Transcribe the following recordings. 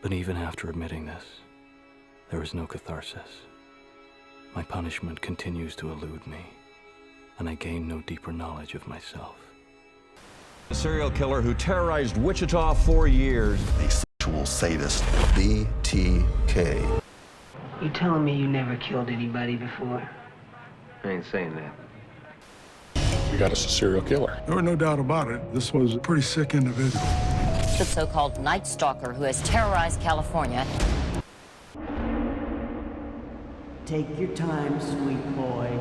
But even after admitting this, there is no catharsis. My punishment continues to elude me, and I gain no deeper knowledge of myself. A serial killer who terrorized Wichita for years. A sexual sadist, BTK. You telling me you never killed anybody before? I ain't saying that. We got us a serial killer. There was no doubt about it. This was a pretty sick individual. The so-called Night Stalker who has terrorized California. Take your time, sweet boy.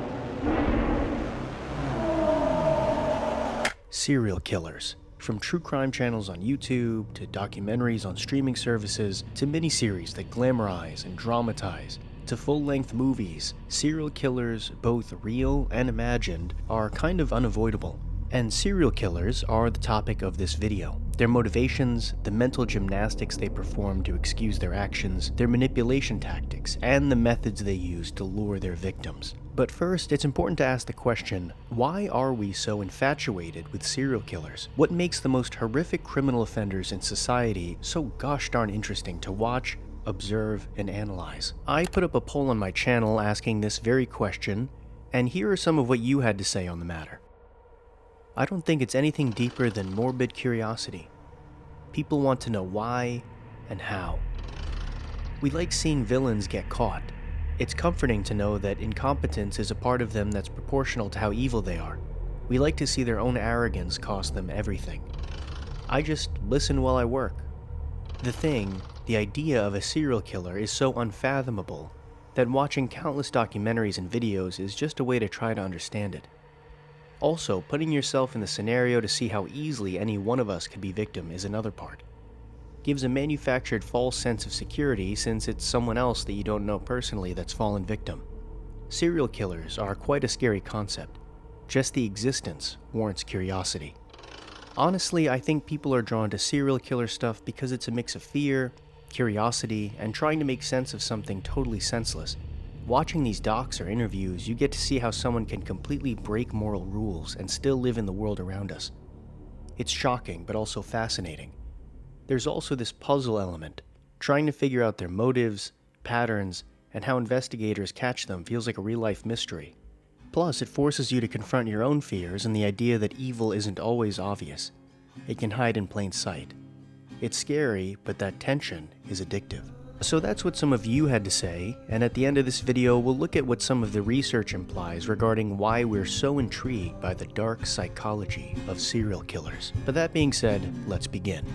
Serial killers. From true crime channels on YouTube, to documentaries on streaming services, to miniseries that glamorize and dramatize, to full-length movies, serial killers, both real and imagined, are kind of unavoidable. And serial killers are the topic of this video. Their motivations, the mental gymnastics they perform to excuse their actions, their manipulation tactics, and the methods they use to lure their victims. But first, it's important to ask the question, why are we so infatuated with serial killers? What makes the most horrific criminal offenders in society so gosh darn interesting to watch, observe, and analyze? I put up a poll on my channel asking this very question, and here are some of what you had to say on the matter. I don't think it's anything deeper than morbid curiosity. People want to know why and how. We like seeing villains get caught. It's comforting to know that incompetence is a part of them that's proportional to how evil they are. We like to see their own arrogance cost them everything. I just listen while I work. The idea of a serial killer is so unfathomable that watching countless documentaries and videos is just a way to try to understand it. Also, putting yourself in the scenario to see how easily any one of us could be victim is another part. Gives a manufactured false sense of security since it's someone else that you don't know personally that's fallen victim. Serial killers are quite a scary concept. Just the existence warrants curiosity. Honestly, I think people are drawn to serial killer stuff because it's a mix of fear, curiosity, and trying to make sense of something totally senseless. Watching these docs or interviews, you get to see how someone can completely break moral rules and still live in the world around us. It's shocking, but also fascinating. There's also this puzzle element. Trying to figure out their motives, patterns, and how investigators catch them feels like a real-life mystery. Plus, it forces you to confront your own fears and the idea that evil isn't always obvious. It can hide in plain sight. It's scary, but that tension is addictive. So that's what some of you had to say, and at the end of this video we'll look at what some of the research implies regarding why we're so intrigued by the dark psychology of serial killers. But that being said, let's begin.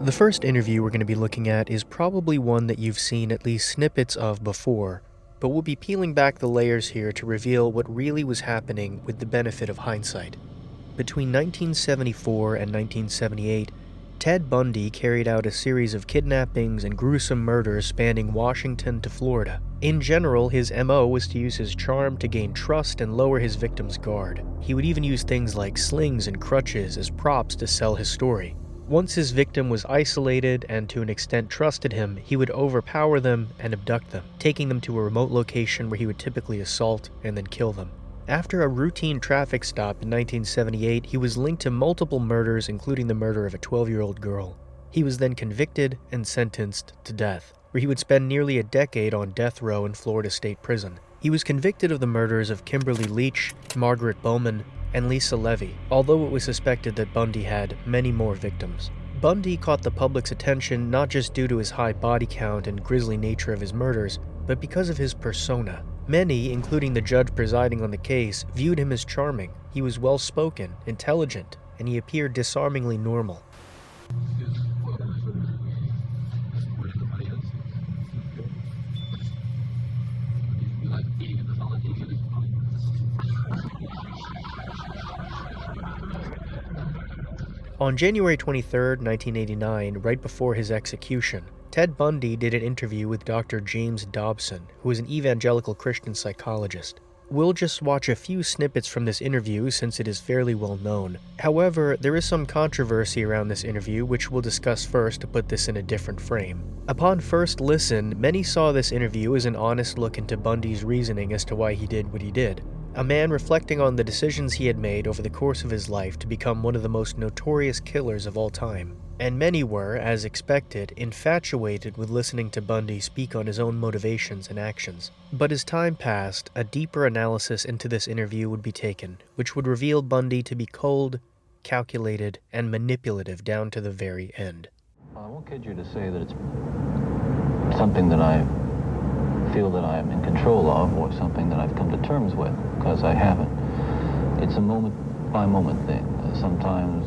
The first interview we're going to be looking at is probably one that you've seen at least snippets of before, but we'll be peeling back the layers here to reveal what really was happening with the benefit of hindsight. Between 1974 and 1978, Ted Bundy carried out a series of kidnappings and gruesome murders spanning Washington to Florida. In general, his MO was to use his charm to gain trust and lower his victims' guard. He would even use things like slings and crutches as props to sell his story. Once his victim was isolated and to an extent trusted him, he would overpower them and abduct them, taking them to a remote location where he would typically assault and then kill them. After a routine traffic stop in 1978, he was linked to multiple murders, including the murder of a 12-year-old girl. He was then convicted and sentenced to death, where he would spend nearly a decade on death row in Florida State Prison. He was convicted of the murders of Kimberly Leach, Margaret Bowman, and Lisa Levy, although it was suspected that Bundy had many more victims. Bundy caught the public's attention not just due to his high body count and grisly nature of his murders, but because of his persona. Many, including the judge presiding on the case, viewed him as charming. He was well-spoken, intelligent, and he appeared disarmingly normal. On January 23, 1989, right before his execution, Ted Bundy did an interview with Dr. James Dobson, who is an evangelical Christian psychologist. We'll just watch a few snippets from this interview since it is fairly well known. However, there is some controversy around this interview, which we'll discuss first to put this in a different frame. Upon first listen, many saw this interview as an honest look into Bundy's reasoning as to why he did what he did. a man reflecting on the decisions he had made over the course of his life to become one of the most notorious killers of all time. And many were, as expected, infatuated with listening to Bundy speak on his own motivations and actions. But as time passed, a deeper analysis into this interview would be taken, which would reveal Bundy to be cold, calculated, and manipulative down to the very end. I won't kid you to say that it's something that I feel that I am in control of, or something that I've come to terms with, because I haven't. It's a moment-by-moment thing. Sometimes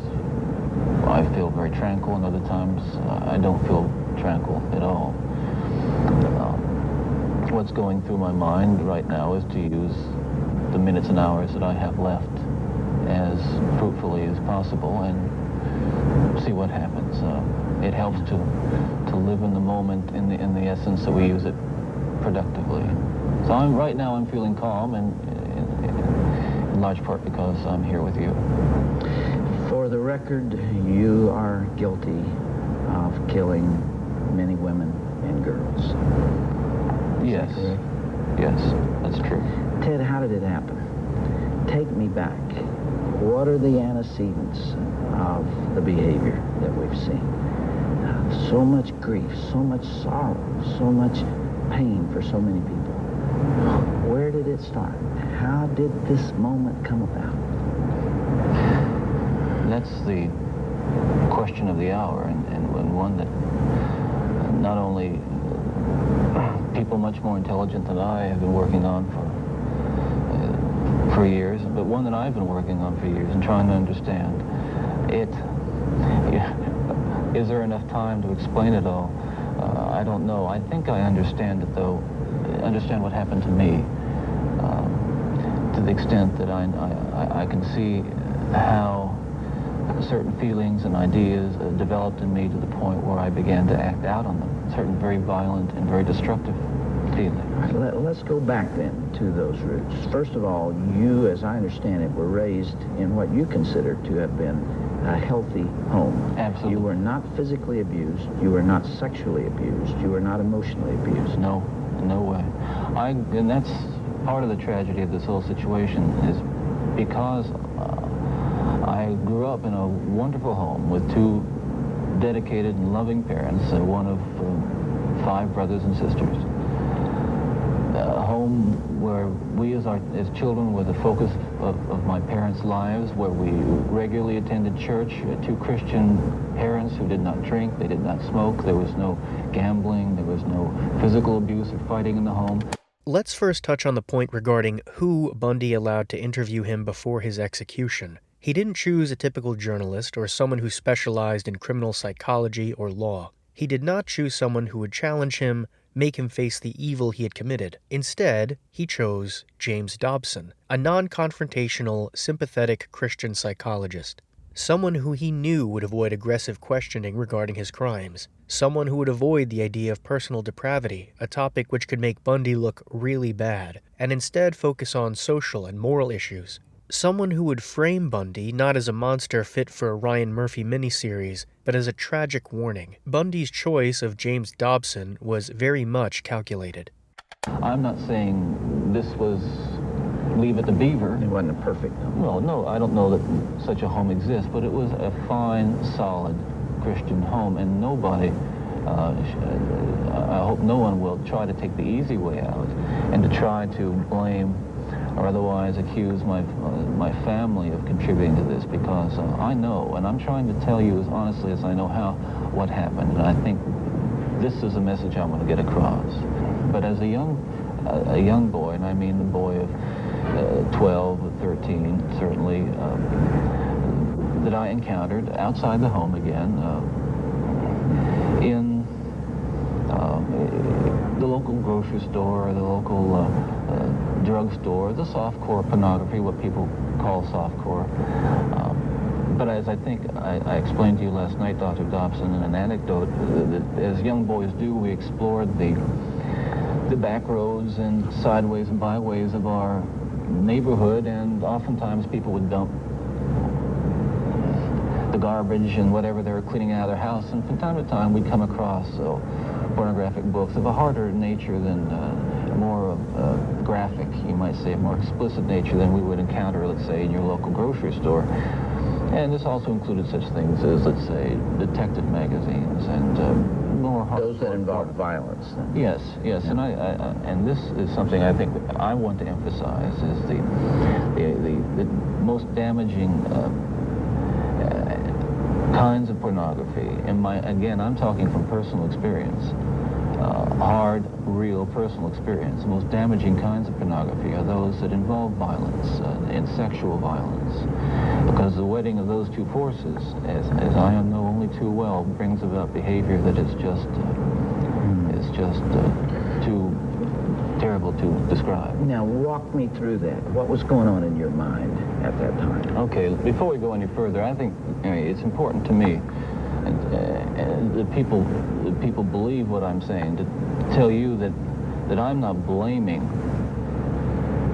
I feel very tranquil, and other times I don't feel tranquil at all. What's going through my mind right now is to use the minutes and hours that I have left as fruitfully as possible and see what happens. It helps to live in the moment in the essence that we use it productively. So right now I'm feeling calm, and in large part because I'm here with you. For the record, you are guilty of killing many women and girls. Yes. Yes, that's true. Ted, how did it happen? Take me back. What are the antecedents of the behavior that we've seen? So much grief, so much sorrow, so much pain for so many people. Where did it start? How did this moment come about? That's the question of the hour, and one that not only people much more intelligent than I have been working on for years, but one that I've been working on for years and trying to understand. Is there enough time to explain it all? I don't know. I think I understand it, though. Understand what happened to me, to the extent that I can see how certain feelings and ideas developed in me to the point where I began to act out on them. Certain very violent and very destructive feelings. Let's go back then to those roots. First of all, you, as I understand it, were raised in what you consider to have been a healthy home. Absolutely. You were not physically abused. You were not sexually abused. You were not emotionally abused. No, in no way. And that's part of the tragedy of this whole situation, is because I grew up in a wonderful home with two dedicated and loving parents, one of 5 brothers and sisters. A home where we as children were the focus of my parents' lives, where we regularly attended church, 2 Christian parents who did not drink, they did not smoke, there was no gambling, there was no physical abuse or fighting in the home. Let's first touch on the point regarding who Bundy allowed to interview him before his execution. He didn't choose a typical journalist or someone who specialized in criminal psychology or law. He did not choose someone who would challenge him, make him face the evil he had committed. Instead, he chose James Dobson, a non-confrontational, sympathetic Christian psychologist. Someone who he knew would avoid aggressive questioning regarding his crimes. Someone who would avoid the idea of personal depravity, a topic which could make Bundy look really bad, and instead focus on social and moral issues. Someone who would frame Bundy not as a monster fit for a Ryan Murphy miniseries, but as a tragic warning. Bundy's choice of James Dobson was very much calculated. I'm not saying this was Leave It to Beaver. It wasn't a perfect home. Well, no, I don't know that such a home exists, but it was a fine, solid Christian home, and nobody, I hope no one will try to take the easy way out and to try to blame or otherwise accuse my family of contributing to this, because I know, and I'm trying to tell you as honestly as I know what happened, and I think this is a message I want to get across. But as a young boy, and I mean the boy of 12 or 13, certainly, that I encountered outside the home again, in the local grocery store, the local drugstore, the softcore pornography, what people call softcore. But as I think I explained to you last night, Dr. Dobson, in an anecdote, that as young boys do, we explored the back roads and sideways and byways of our neighborhood, and oftentimes people would dump the garbage and whatever they were cleaning out of their house, and from time to time we'd come across pornographic books of a harder nature than more graphic, you might say, more explicit nature than we would encounter, let's say, in your local grocery store. And this also included such things as, let's say, detective magazines and more those that involve violence. Then. Yes, yes, yeah. And this is something I think I want to emphasize is the most damaging kinds of pornography. And again, I'm talking from personal experience. Hard, real, personal experience. The most damaging kinds of pornography are those that involve violence and sexual violence, because the wedding of those two forces, as I know only too well, brings about behavior that is just too terrible to describe. Now, walk me through that. What was going on in your mind at that time? Okay, before we go any further, I think it's important to me. And the people believe what I'm saying, to tell you that I'm not blaming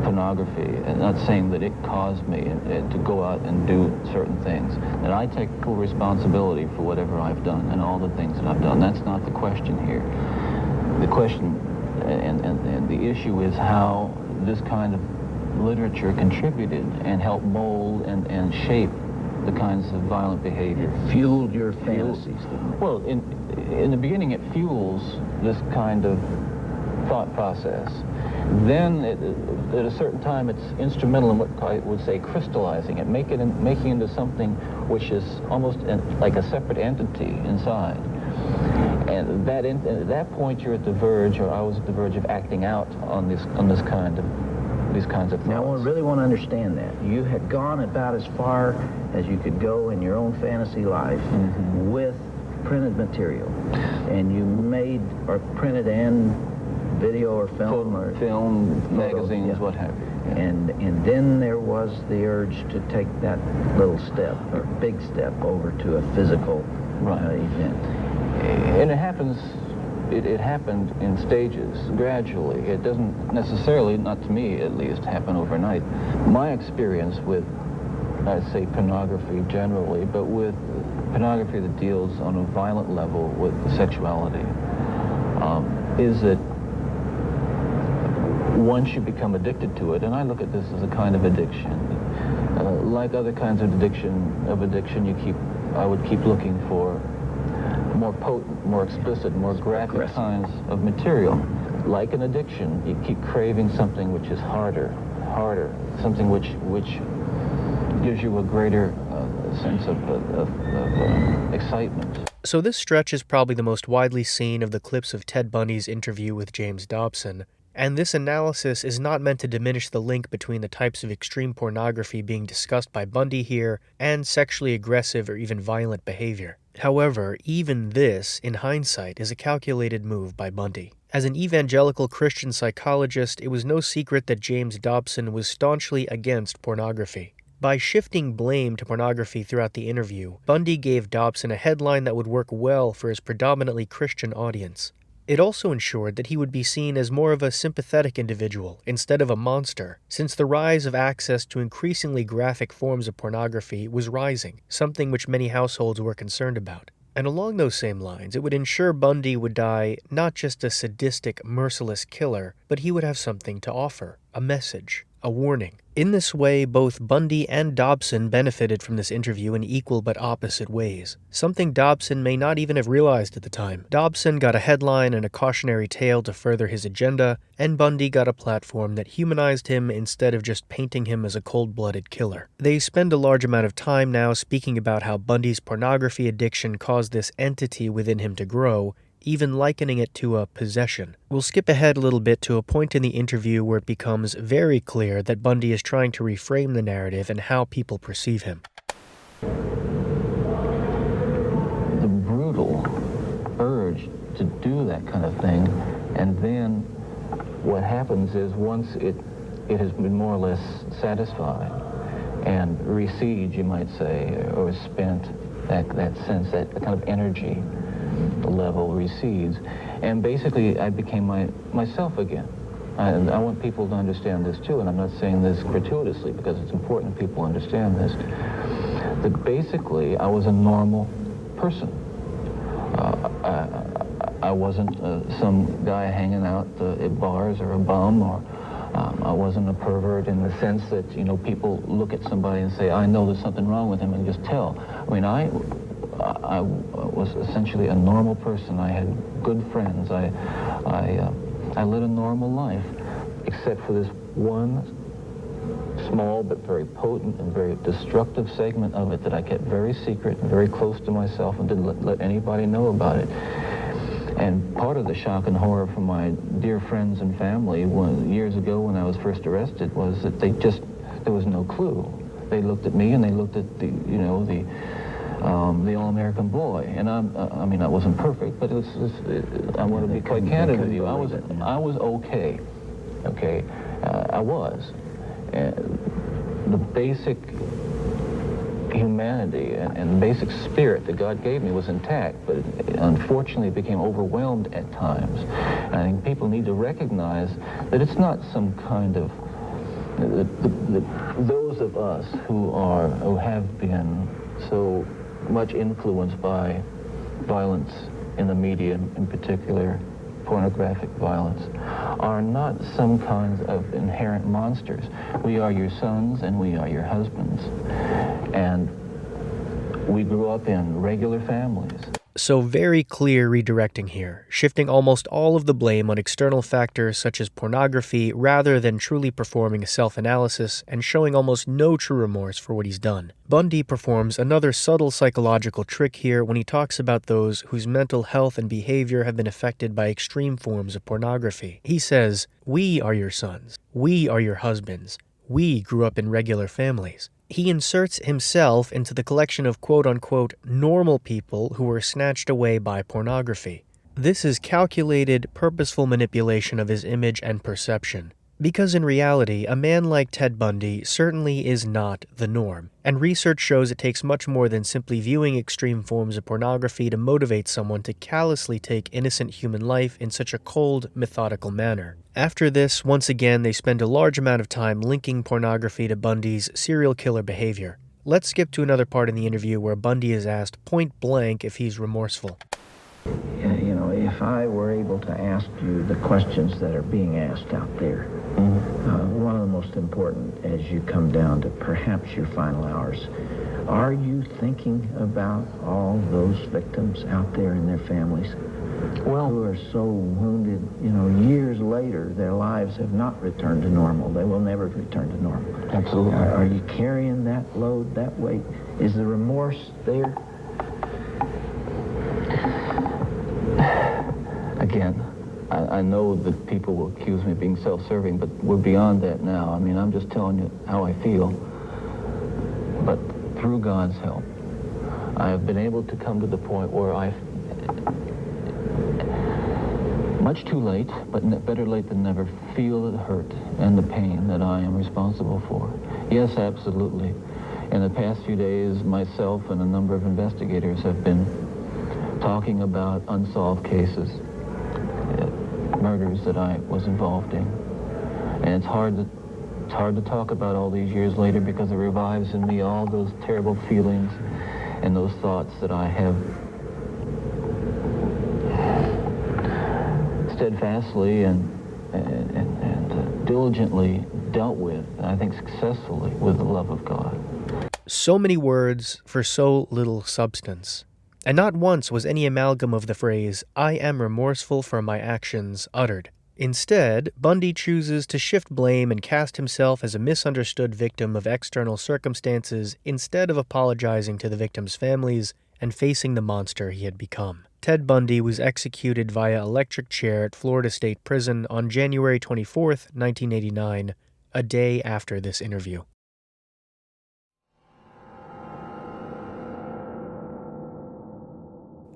pornography and not saying that it caused me to go out and do certain things. That I take full responsibility for whatever I've done and all the things that I've done. That's not the question here. The question and the issue is how this kind of literature contributed and helped mold and shape the kinds of violent behavior. It fueled your fantasies, didn't it? Well, in the beginning, it fuels this kind of thought process. Then, at a certain time, it's instrumental in what I would say crystallizing it, making into something which is almost like a separate entity inside. And at that point, you're at the verge, or I was at the verge of acting out on these kinds of thoughts. Now, I really want to understand that. You had gone about as far as you could go in your own fantasy life with printed material. And you made, or printed and video or film magazines, yeah. What have you. Yeah. And then there was the urge to take that little step, or big step, over to a physical event. And it happens. It happened in stages, gradually. It doesn't necessarily, not to me at least, happen overnight. My experience with, I'd say, pornography generally, but with pornography that deals on a violent level with sexuality, is that once you become addicted to it, and I look at this as a kind of addiction, like other kinds of addiction, I would keep looking for more potent, more explicit, more graphic kinds of material. Like an addiction, you keep craving something which is harder, something which gives you a greater sense of excitement. So this stretch is probably the most widely seen of the clips of Ted Bundy's interview with James Dobson. And this analysis is not meant to diminish the link between the types of extreme pornography being discussed by Bundy here and sexually aggressive or even violent behavior. However, even this, in hindsight, is a calculated move by Bundy. As an evangelical Christian psychologist, it was no secret that James Dobson was staunchly against pornography. By shifting blame to pornography throughout the interview, Bundy gave Dobson a headline that would work well for his predominantly Christian audience. It also ensured that he would be seen as more of a sympathetic individual instead of a monster, since the rise of access to increasingly graphic forms of pornography was rising, something which many households were concerned about. And along those same lines, it would ensure Bundy would die not just a sadistic, merciless killer, but he would have something to offer, a message, a warning. In this way, both Bundy and Dobson benefited from this interview in equal but opposite ways, something Dobson may not even have realized at the time. Dobson got a headline and a cautionary tale to further his agenda, and Bundy got a platform that humanized him instead of just painting him as a cold-blooded killer. They spend a large amount of time now speaking about how Bundy's pornography addiction caused this entity within him to grow, even likening it to a possession. We'll skip ahead a little bit to a point in the interview where it becomes very clear that Bundy is trying to reframe the narrative and how people perceive him. The brutal urge to do that kind of thing, and then what happens is once it has been more or less satisfied and recedes, you might say, or spent, that sense, that kind of energy level recedes, and basically I became myself again. I want people to understand this too, and I'm not saying this gratuitously because it's important that people understand this, that basically I was a normal person. I wasn't some guy hanging out at bars or a bum, or I wasn't a pervert in the sense that, you know, people look at somebody and say, I know there's something wrong with him, and just tell. I mean, I was essentially a normal person. I had good friends. I led a normal life, except for this one small but very potent and very destructive segment of it that I kept very secret and very close to myself and didn't let anybody know about it. And part of the shock and horror from my dear friends and family years ago when I was first arrested was that there was no clue. They looked at me and they looked at the all-American boy. And I mean, I wasn't perfect, but I want to be quite candid with you. I was okay. Okay, I was. The basic humanity and basic spirit that God gave me was intact, but it unfortunately became overwhelmed at times. And I think people need to recognize that it's not some kind of those of us who have been so much influenced by violence in the media, in particular pornographic violence, are not some kinds of inherent monsters. We are your sons and we are your husbands. And we grew up in regular families. So very clear redirecting here, shifting almost all of the blame on external factors such as pornography rather than truly performing a self-analysis and showing almost no true remorse for what he's done. Bundy performs another subtle psychological trick here when he talks about those whose mental health and behavior have been affected by extreme forms of pornography. He says, "We are your sons. We are your husbands. We grew up in regular families." He inserts himself into the collection of quote-unquote normal people who were snatched away by pornography. This is calculated, purposeful manipulation of his image and perception. Because in reality, a man like Ted Bundy certainly is not the norm, and research shows it takes much more than simply viewing extreme forms of pornography to motivate someone to callously take innocent human life in such a cold, methodical manner. After this, once again, they spend a large amount of time linking pornography to Bundy's serial killer behavior. Let's skip to another part in the interview where Bundy is asked point blank if he's remorseful. You know, if I were able to ask you the questions that are being asked out there, one of the most important as you come down to perhaps your final hours, are you thinking about all those victims out there and their families? Well, who are so wounded, you know, years later, their lives have not returned to normal. They will never return to normal. Absolutely. Are you carrying that load, that weight? Is the remorse there? Again, I know that people will accuse me of being self-serving, but we're beyond that now. I mean, I'm just telling you how I feel. But through God's help, I have been able to come to the point where much too late, but better late than never, feel the hurt and the pain that I am responsible for. Yes, absolutely. In the past few days, myself and a number of investigators have been talking about unsolved cases, murders that I was involved in. And it's hard to talk about all these years later because it revives in me all those terrible feelings and those thoughts that I have steadfastly and diligently dealt with, and I think successfully, with the love of God. So many words for so little substance. And not once was any amalgam of the phrase, "I am remorseful for my actions," uttered. Instead, Bundy chooses to shift blame and cast himself as a misunderstood victim of external circumstances instead of apologizing to the victims' families and facing the monster he had become. Ted Bundy was executed via electric chair at Florida State Prison on January 24, 1989, a day after this interview.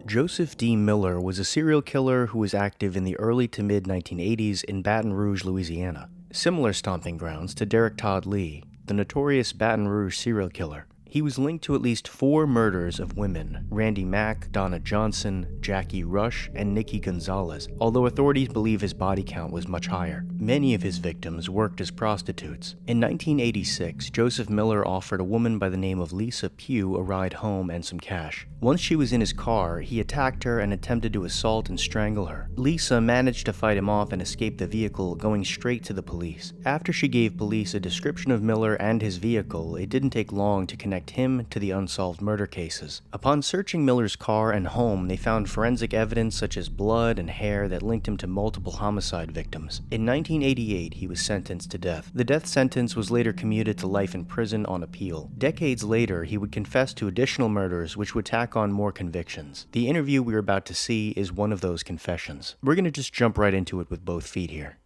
Joseph D. Miller was a serial killer who was active in the early to mid-1980s in Baton Rouge, Louisiana. Similar stomping grounds to Derek Todd Lee, the notorious Baton Rouge serial killer. He was linked to at least 4 murders of women: Randy Mack, Donna Johnson, Jackie Rush, and Nikki Gonzalez, although authorities believe his body count was much higher. Many of his victims worked as prostitutes. In 1986, Joseph Miller offered a woman by the name of Lisa Pugh a ride home and some cash. Once she was in his car, he attacked her and attempted to assault and strangle her. Lisa managed to fight him off and escape the vehicle, going straight to the police. After she gave police a description of Miller and his vehicle, it didn't take long to connect him to the unsolved murder cases. Upon searching Miller's car and home, they found forensic evidence such as blood and hair that linked him to multiple homicide victims. In 1988, he was sentenced to death. The death sentence was later commuted to life in prison on appeal. Decades later, he would confess to additional murders which would tack on more convictions. The interview we're about to see is one of those confessions. We're going to just jump right into it with both feet here.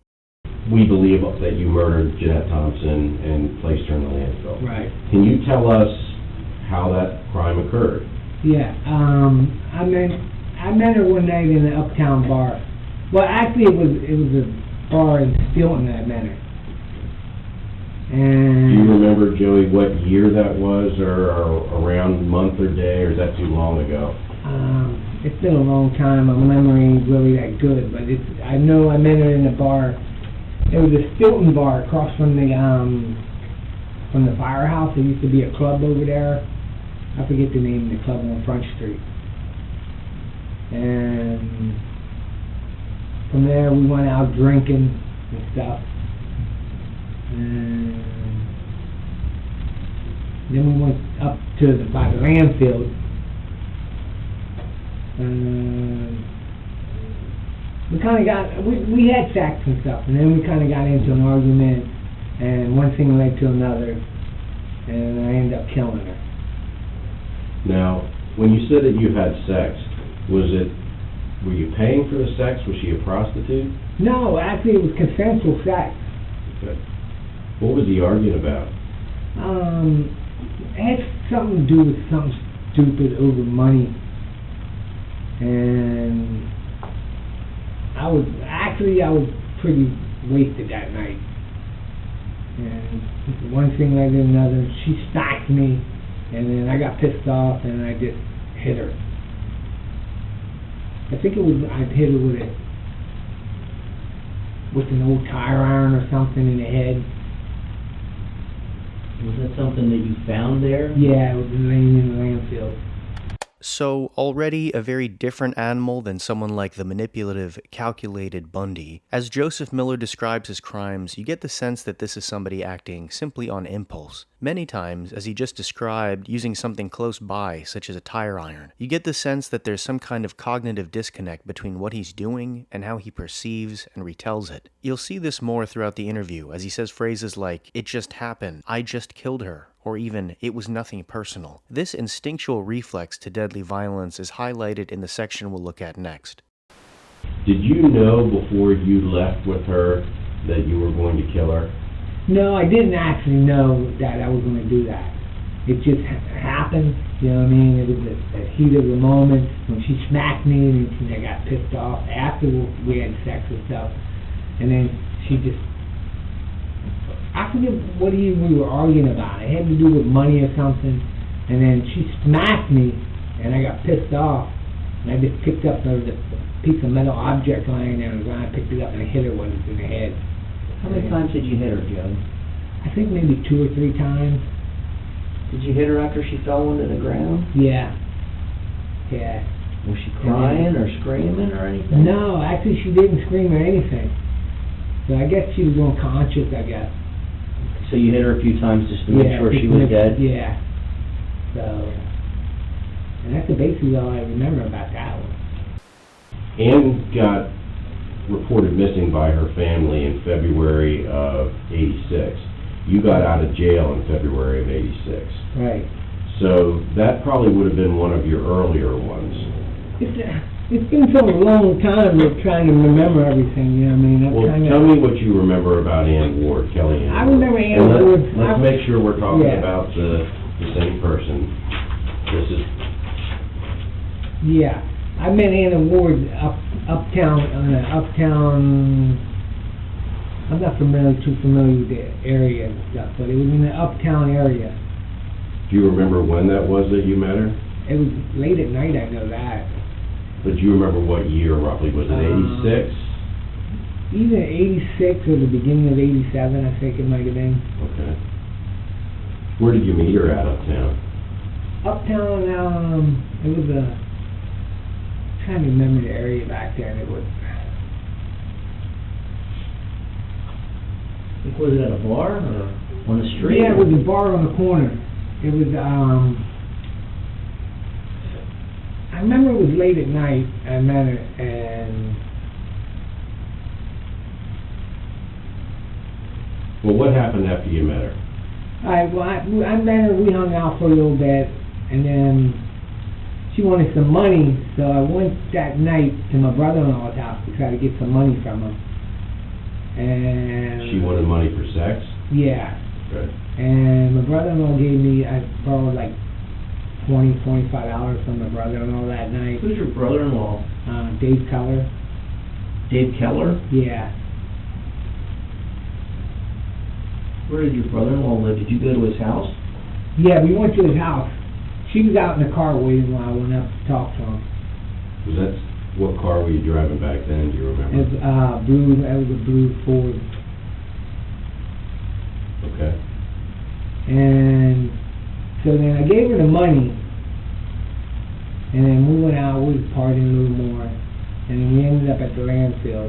We believe that you murdered Jeanette Thompson and placed her in the landfill. Right. Can you tell us how that crime occurred? Yeah. I met her one night in an uptown bar. Well, actually, it was a bar in Stilton that I met her. And do you remember, Joey, what year that was, or around month or day, or is that too long ago? It's been a long time. My memory ain't really that good, but I know I met her in a bar. It was a Stilton bar across from the firehouse. There used to be a club over there. I forget the name of the club on Front Street. And from there we went out drinking and stuff. And then we went up by the landfill. We kind of got, we had sex and stuff, and then we kind of got into an argument, and one thing led to another, and I ended up killing her. Now, when you said that you had sex, were you paying for the sex? Was she a prostitute? No, actually it was consensual sex. Okay. What was the argument about? It had something to do with something stupid over money, and I was pretty wasted that night, and one thing led to another. She smacked me, and then I got pissed off, and I just hit her. I think I hit her with an old tire iron or something in the head. Was that something that you found there? Yeah, it was laying in the landfill. So, already a very different animal than someone like the manipulative, calculated Bundy. As Joseph Miller describes his crimes, you get the sense that this is somebody acting simply on impulse. Many times, as he just described, using something close by, such as a tire iron. You get the sense that there's some kind of cognitive disconnect between what he's doing and how he perceives and retells it. You'll see this more throughout the interview, as he says phrases like, "It just happened," "I just killed her," or even, "It was nothing personal." This instinctual reflex to deadly violence is highlighted in the section we'll look at next. Did you know before you left with her that you were going to kill her? No, I didn't actually know that I was going to do that. It just happened, you know what I mean? It was a heat of the moment when she smacked me, and I got pissed off after we had sex and stuff. And then she just, I forget what we were arguing about. It had to do with money or something. And then she smacked me, and I got pissed off. And I just picked up the piece of metal object lying there on the ground. I picked it up and I hit her once in the head. How many times did you hit her, Joe? I think maybe 2 or 3 times. Did you hit her after she fell into the ground? Yeah. Yeah. Was she crying or screaming or anything? No, actually she didn't scream or anything. So I guess she was unconscious, I guess. So you hit her a few times just to make sure she was dead? Yeah. So, and that's basically all I remember about that one. Ann got reported missing by her family in February of '86. You got out of jail in February of '86. Right. So that probably would have been one of your earlier ones. It's been so long time of trying to remember everything, you know what I mean? Tell me what you remember about Ann Ward, Kelly Ann Ward. I remember Ann Ward. Let's make sure we're talking about the same person. This is... Yeah. I met Ann Ward uptown, I'm not too familiar with the area and stuff, but it was in the uptown area. Do you remember when that was that you met her? It was late at night, I know that. But do you remember what year roughly? Was it 86? Either 86 or the beginning of 87, I think it might have been. Okay. Where did you meet her at uptown? Uptown, it was I'm trying to remember the area back then. It was... Was it at a bar or on the street? Yeah, it was a bar on the corner. It was, I remember it was late at night. I met her, and... Well, what happened after you met her? Alright, well, I met her, we hung out for a little bit, and then she wanted some money, so I went that night to my brother-in-law's house to try to get some money from him. And... She wanted money for sex? Yeah. Okay. And my brother-in-law gave me, I borrowed like $25 from my brother-in-law that night. Who's your brother-in-law? Dave Keller. Dave Keller? Yeah. Where did your brother-in-law live? Did you go to his house? Yeah, we went to his house. She was out in the car waiting while I went up to talk to him. Was that, what car were you driving back then, do you remember? It was a blue Ford. Okay. And so then I gave her the money, and then we went out, we was partying a little more, and then we ended up at the landfill,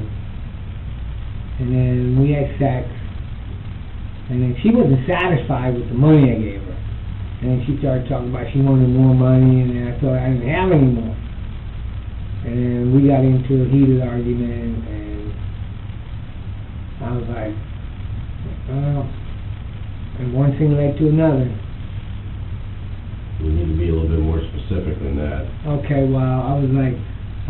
and then we had sex, and then she wasn't satisfied with the money I gave her, and then she started talking about she wanted more money, and then I thought I didn't have any more, and then we got into a heated argument, and I was like, well, and one thing led to another. We need to be a little bit more specific than that. Okay, well, I was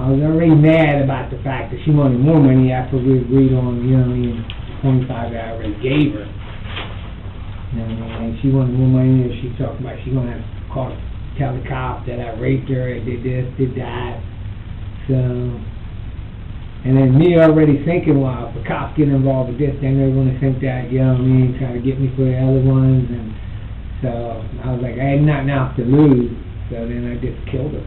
already mad about the fact that she wanted more money after we agreed on, you know what I mean, 25 that I already gave her. You know what I mean? And she wanted more money, and she talked about she gonna have to tell the cop that I raped her, I did this, did that. So, and then me already thinking, well, if the cops get involved with this, then they're gonna think that, you know what I mean, trying to get me for the other ones, and so I was like, I had nothing else to lose, so then I just killed her.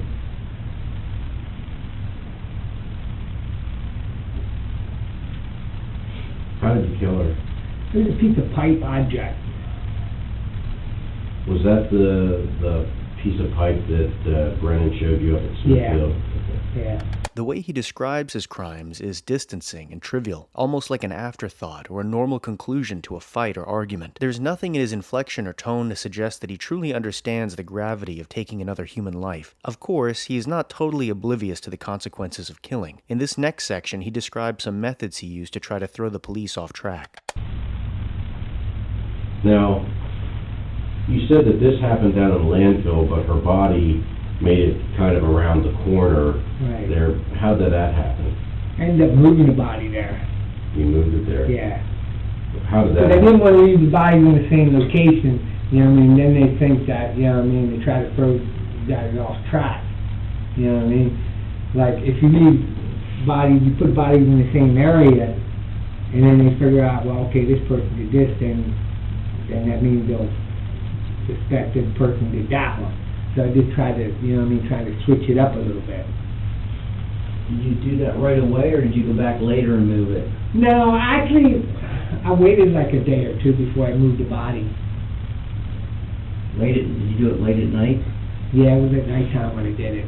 How did you kill her? It was a piece of pipe object. Was that the piece of pipe that Brennan showed you up at Smithfield? Yeah. The way he describes his crimes is distancing and trivial, almost like an afterthought or a normal conclusion to a fight or argument. There's nothing in his inflection or tone to suggest that he truly understands the gravity of taking another human life. Of course, he is not totally oblivious to the consequences of killing. In this next section, he describes some methods he used to try to throw the police off track. Now, you said that this happened down in the landfill, but her body made it kind of around the corner there. How did that happen? I ended up moving the body there. You moved it there? Yeah. How did that But I happen? didn't want to leave the bodies in the same location, you know what I mean, then they think that, you know what I mean, they try to throw guys off track, you know what I mean? Like, if you leave bodies, you put bodies in the same area, and then they figure out, well, okay, this person did this, then that means they'll suspect this person did that one. So I did try to, you know what I mean, try to switch it up a little bit. Did you do that right away, or did you go back later and move it? No, actually, I waited like a day or two before I moved the body. Did you do it late at night? Yeah, it was at nighttime when I did it.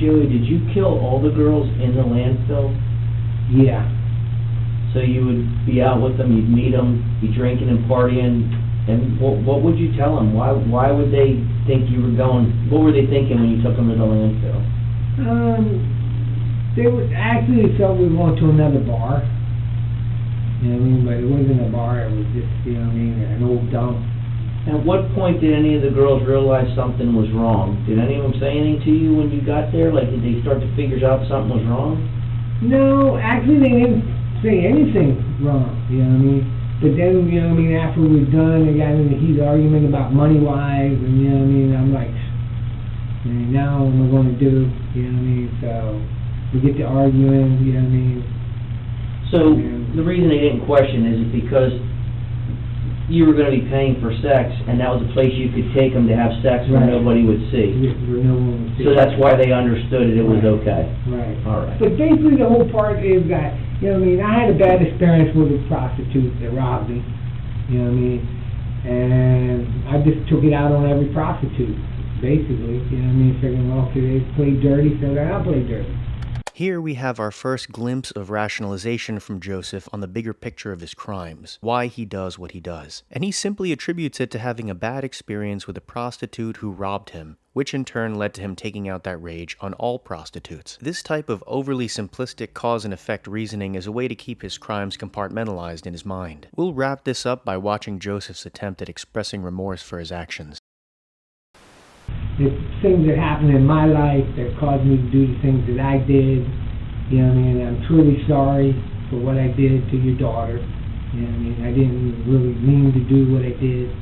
Joey, did you kill all the girls in the landfill? Yeah. So you would be out with them, you'd meet them, be drinking and partying, and what would you tell them? Why would they think you were going? What were they thinking when you took them to the landfill? They were actually thought we went to another bar. You know what I mean? But it wasn't a bar. It was just, you know what I mean, an old dump. At what point did any of the girls realize something was wrong? Did any of them say anything to you when you got there? Like, did they start to figure out something was wrong? No, actually they didn't say anything wrong. You know what I mean? But then, you know what I mean, after we were done, they got in a heated argument about money-wise, and you know what I mean, I'm like, now what am I going to do? You know what I mean? So we get to arguing, you know what I mean? So the reason they didn't question is because you were going to be paying for sex, and that was a place you could take them to have sex where Right. nobody would see. Where no one would see. So that's why they understood it was Right. okay. Right. All right. But basically the whole part is that, you know what I mean, I had a bad experience with a prostitute that robbed me, you know what I mean, and I just took it out on every prostitute, basically, you know what I mean, figuring, well, okay, they play dirty, so then I'll play dirty. Here we have our first glimpse of rationalization from Joseph on the bigger picture of his crimes, why he does what he does. And he simply attributes it to having a bad experience with a prostitute who robbed him, which in turn led to him taking out that rage on all prostitutes. This type of overly simplistic cause and effect reasoning is a way to keep his crimes compartmentalized in his mind. We'll wrap this up by watching Joseph's attempt at expressing remorse for his actions. There's things that happened in my life that caused me to do the things that I did, you know what I mean, I'm truly sorry for what I did to your daughter, you know what I mean, I didn't really mean to do what I did,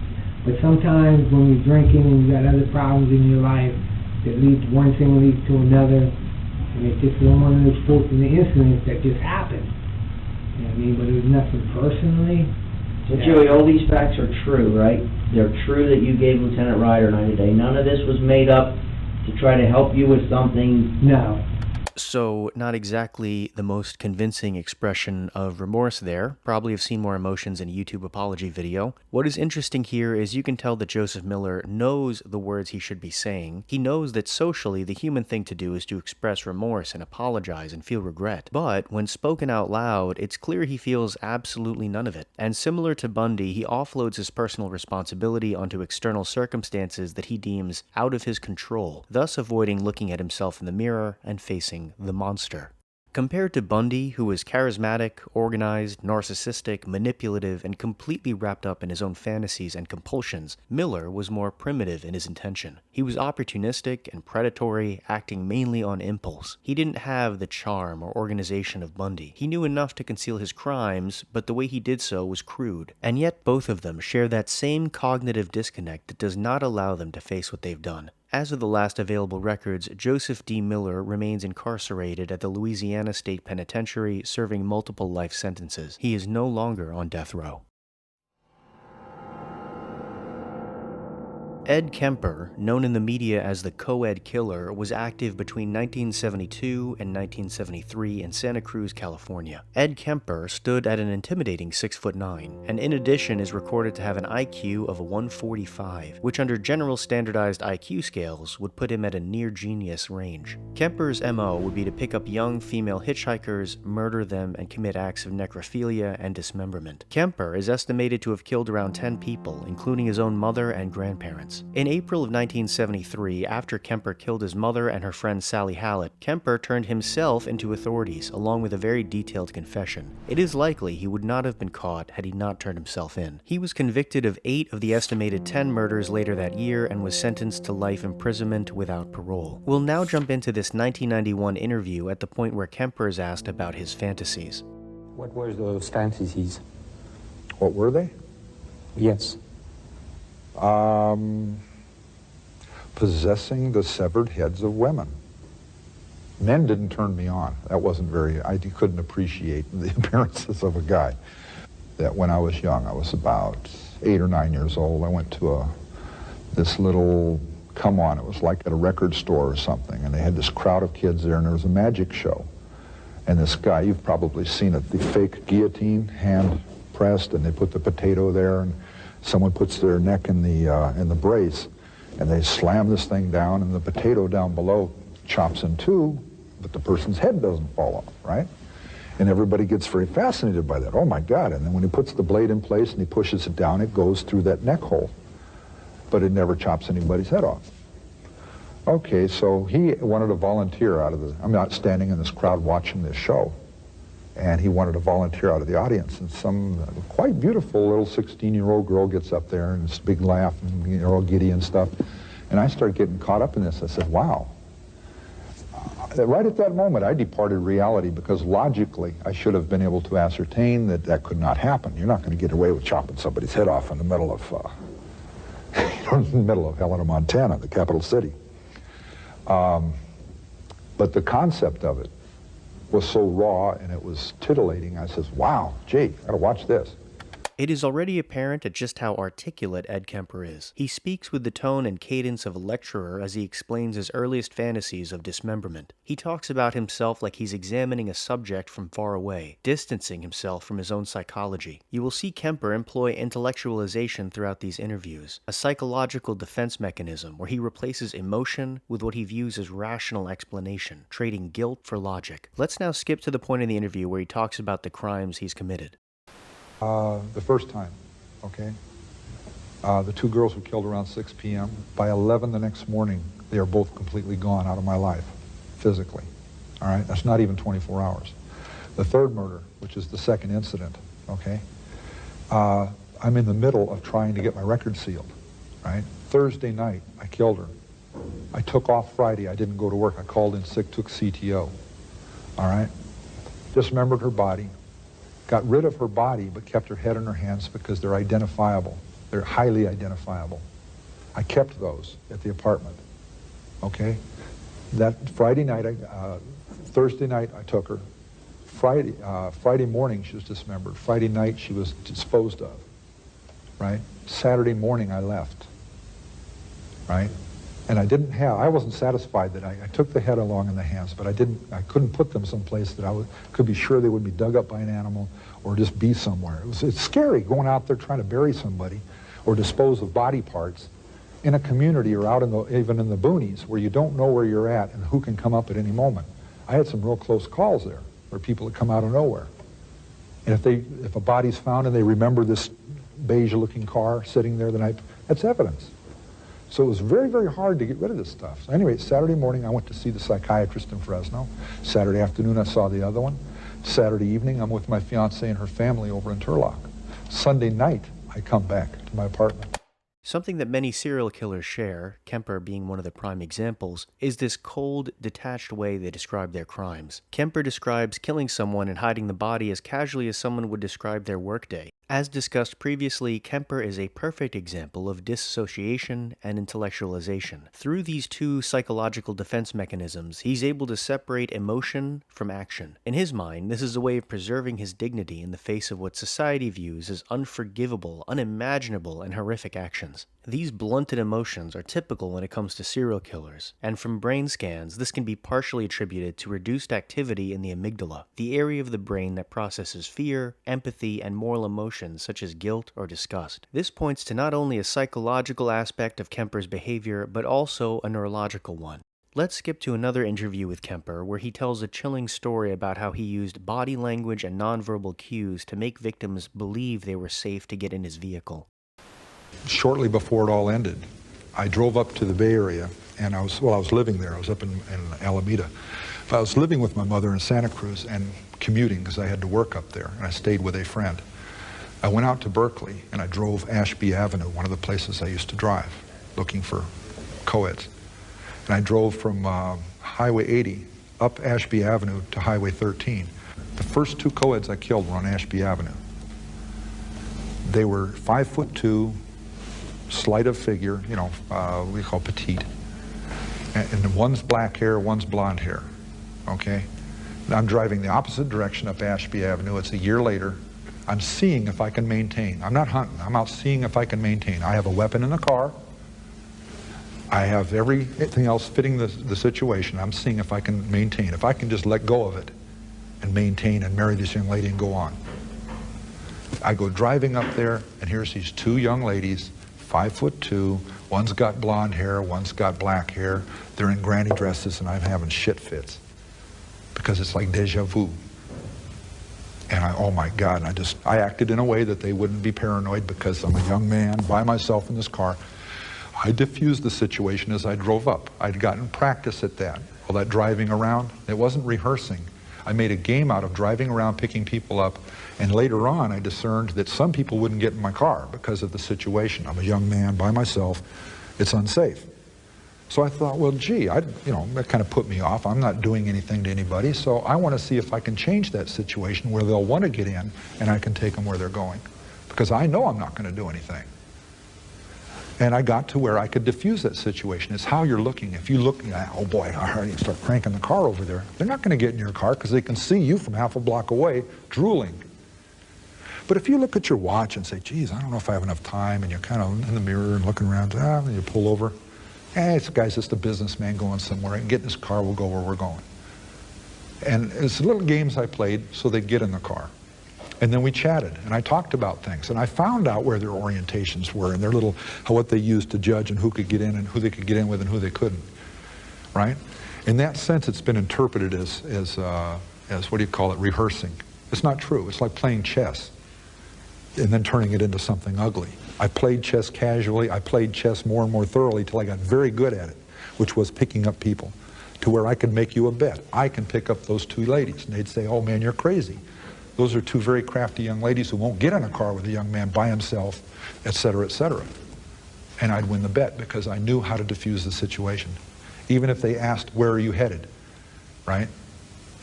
but sometimes when you're drinking and you've got other problems in your life, that leads, one thing leads to another, and it's just one of those fortunate incidents that just happened, you know what I mean, but it was nothing personally. So Joey, all these facts are true, right? They're true that you gave Lieutenant Ryder 90 days. None of this was made up to try to help you with something. No. So, not exactly the most convincing expression of remorse there. Probably have seen more emotions in a YouTube apology video. What is interesting here is you can tell that Joseph Miller knows the words he should be saying. He knows that socially, the human thing to do is to express remorse and apologize and feel regret. But when spoken out loud, it's clear he feels absolutely none of it. And similar to Bundy, he offloads his personal responsibility onto external circumstances that he deems out of his control, thus avoiding looking at himself in the mirror and facing the monster. Compared to Bundy, who was charismatic, organized, narcissistic, manipulative, and completely wrapped up in his own fantasies and compulsions, Miller was more primitive in his intention. He was opportunistic and predatory, acting mainly on impulse. He didn't have the charm or organization of Bundy. He knew enough to conceal his crimes, but the way he did so was crude. And yet both of them share that same cognitive disconnect that does not allow them to face what they've done. As of the last available records, Joseph D. Miller remains incarcerated at the Louisiana State Penitentiary, serving multiple life sentences. He is no longer on death row. Ed Kemper, known in the media as the Co-Ed Killer, was active between 1972 and 1973 in Santa Cruz, California. Ed Kemper stood at an intimidating 6'9", and in addition is recorded to have an IQ of a 145, which under general standardized IQ scales would put him at a near-genius range. Kemper's MO would be to pick up young female hitchhikers, murder them, and commit acts of necrophilia and dismemberment. Kemper is estimated to have killed around 10 people, including his own mother and grandparents. In April of 1973, after Kemper killed his mother and her friend Sally Hallett, Kemper turned himself into authorities, along with a very detailed confession. It is likely he would not have been caught had he not turned himself in. He was convicted of 8 of the estimated 10 murders later that year and was sentenced to life imprisonment without parole. We'll now jump into this 1991 interview at the point where Kemper is asked about his fantasies. What were those fantasies? What were they? Yes. Possessing the severed heads of women. Men didn't turn me on. That wasn't very, I couldn't appreciate the appearances of a guy. That when I was young, I was about 8 or 9 years old, I went to this little come-on. It was like at a record store or something, and they had this crowd of kids there, and there was a magic show. And this guy, you've probably seen it, the fake guillotine, hand pressed, and they put the potato there, and someone puts their neck in the brace, and they slam this thing down, and the potato down below chops in two, but the person's head doesn't fall off, right? And everybody gets very fascinated by that. Oh my God. And then when he puts the blade in place and he pushes it down, it goes through that neck hole. But it never chops anybody's head off. Okay, so he wanted to volunteer out of the, I'm not standing in this crowd watching this show. And he wanted to volunteer out of the audience. And some quite beautiful little 16-year-old girl gets up there and it's a big laugh and you're all giddy and stuff. And I started getting caught up in this. I said, wow. Right at that moment, I departed reality because logically, I should have been able to ascertain that that could not happen. You're not going to get away with chopping somebody's head off in the middle of, in the middle of Helena, Montana, the capital city. But the concept of it was so raw and it was titillating. I says, wow, gee, I gotta watch this. It is already apparent at just how articulate Ed Kemper is. He speaks with the tone and cadence of a lecturer as he explains his earliest fantasies of dismemberment. He talks about himself like he's examining a subject from far away, distancing himself from his own psychology. You will see Kemper employ intellectualization throughout these interviews, a psychological defense mechanism where he replaces emotion with what he views as rational explanation, trading guilt for logic. Let's now skip to the point in the interview where he talks about the crimes he's committed. The first time, okay? The two girls were killed around 6 p.m. By 11 the next morning, they are both completely gone out of my life, physically. All right? That's not even 24 hours. The third murder, which is the second incident, okay? I'm in the middle of trying to get my record sealed, right? Thursday night, I killed her. I took off Friday. I didn't go to work. I called in sick, took CTO, all right? Dismembered her body. Got rid of her body, but kept her head in her hands because they're identifiable. They're highly identifiable. I kept those at the apartment, okay? That Friday night, Thursday night, I took her. Friday morning, she was dismembered. Friday night, she was disposed of, right? Saturday morning, I left, right? And I wasn't satisfied that I took the head along in the hands, but I couldn't put them someplace that I could be sure they would be dug up by an animal or just be somewhere. It's scary going out there trying to bury somebody or dispose of body parts in a community or out even in the boonies where you don't know where you're at and who can come up at any moment. I had some real close calls there where people had come out of nowhere. And if a body's found and they remember this beige-looking car sitting there the night, that's evidence. So it was very, very hard to get rid of this stuff. So anyway, Saturday morning, I went to see the psychiatrist in Fresno. Saturday afternoon, I saw the other one. Saturday evening, I'm with my fiancée and her family over in Turlock. Sunday night, I come back to my apartment. Something that many serial killers share, Kemper being one of the prime examples, is this cold, detached way they describe their crimes. Kemper describes killing someone and hiding the body as casually as someone would describe their workday. As discussed previously, Kemper is a perfect example of dissociation and intellectualization. Through these two psychological defense mechanisms, he's able to separate emotion from action. In his mind, this is a way of preserving his dignity in the face of what society views as unforgivable, unimaginable, and horrific actions. These blunted emotions are typical when it comes to serial killers, and from brain scans, this can be partially attributed to reduced activity in the amygdala, the area of the brain that processes fear, empathy, and moral emotions such as guilt or disgust. This points to not only a psychological aspect of Kemper's behavior, but also a neurological one. Let's skip to another interview with Kemper where he tells a chilling story about how he used body language and nonverbal cues to make victims believe they were safe to get in his vehicle. Shortly before it all ended, I drove up to the Bay Area, and I was living there. I was up in Alameda. But I was living with my mother in Santa Cruz and commuting because I had to work up there, and I stayed with a friend. I went out to Berkeley, and I drove Ashby Avenue, one of the places I used to drive, looking for co-eds. And I drove from Highway 80 up Ashby Avenue to Highway 13. The first two co-eds I killed were on Ashby Avenue. They were 5'2", slight of figure, you know, we call petite. And one's black hair, one's blonde hair, okay? Now I'm driving the opposite direction up Ashby Avenue. It's a year later. I'm seeing if I can maintain. I'm not hunting. I'm out seeing if I can maintain. I have a weapon in the car. I have everything else fitting the situation. I'm seeing if I can maintain. If I can just let go of it and maintain and marry this young lady and go on. I go driving up there, and here's these two young ladies, 5'2", one's got blonde hair, one's got black hair. They're in granny dresses, and I'm having shit fits because it's like deja vu. And oh my God, I acted in a way that they wouldn't be paranoid because I'm a young man by myself in this car. I diffused the situation as I drove up. I'd gotten practice at that. All that driving around, it wasn't rehearsing. I made a game out of driving around, picking people up, and later on I discerned that some people wouldn't get in my car because of the situation. I'm a young man by myself. It's unsafe. So I thought, well, gee, that kind of put me off. I'm not doing anything to anybody, so I want to see if I can change that situation where they'll want to get in and I can take them where they're going. Because I know I'm not going to do anything. And I got to where I could diffuse that situation. It's how you're looking. If you look, oh boy, I already start cranking the car over there. They're not going to get in your car because they can see you from half a block away drooling. But if you look at your watch and say, geez, I don't know if I have enough time, and you're kind of in the mirror and looking around, and you pull over, this guy's just a businessman going somewhere, and get in his car, we'll go where we're going. And it's little games I played so they'd get in the car. And then we chatted, and I talked about things, and I found out where their orientations were and their little, what they used to judge and who could get in and who they could get in with and who they couldn't, right? In that sense, it's been interpreted as what do you call it, rehearsing. It's not true. It's like playing chess and then turning it into something ugly. I played chess casually. I played chess more and more thoroughly till I got very good at it, which was picking up people, to where I could make you a bet. I can pick up those two ladies, and they'd say, oh man, you're crazy. Those are two very crafty young ladies who won't get in a car with a young man by himself, et cetera, et cetera. And I'd win the bet because I knew how to diffuse the situation. Even if they asked, where are you headed, right?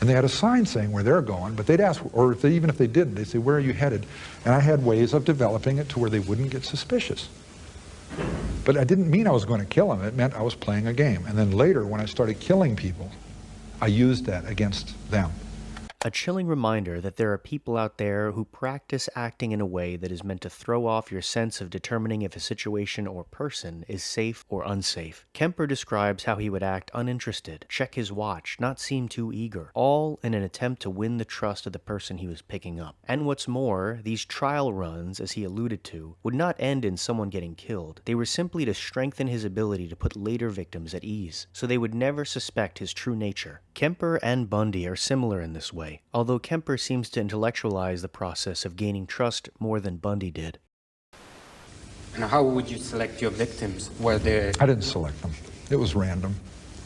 And they had a sign saying where they're going, but they'd ask, or even if they didn't, they'd say, where are you headed? And I had ways of developing it to where they wouldn't get suspicious. But I didn't mean I was going to kill them. It meant I was playing a game. And then later, when I started killing people, I used that against them. A chilling reminder that there are people out there who practice acting in a way that is meant to throw off your sense of determining if a situation or person is safe or unsafe. Kemper describes how he would act uninterested, check his watch, not seem too eager, all in an attempt to win the trust of the person he was picking up. And what's more, these trial runs, as he alluded to, would not end in someone getting killed. They were simply to strengthen his ability to put later victims at ease, so they would never suspect his true nature. Kemper and Bundy are similar in this way, although Kemper seems to intellectualize the process of gaining trust more than Bundy did. And how would you select your victims? Were they... I didn't select them. It was random.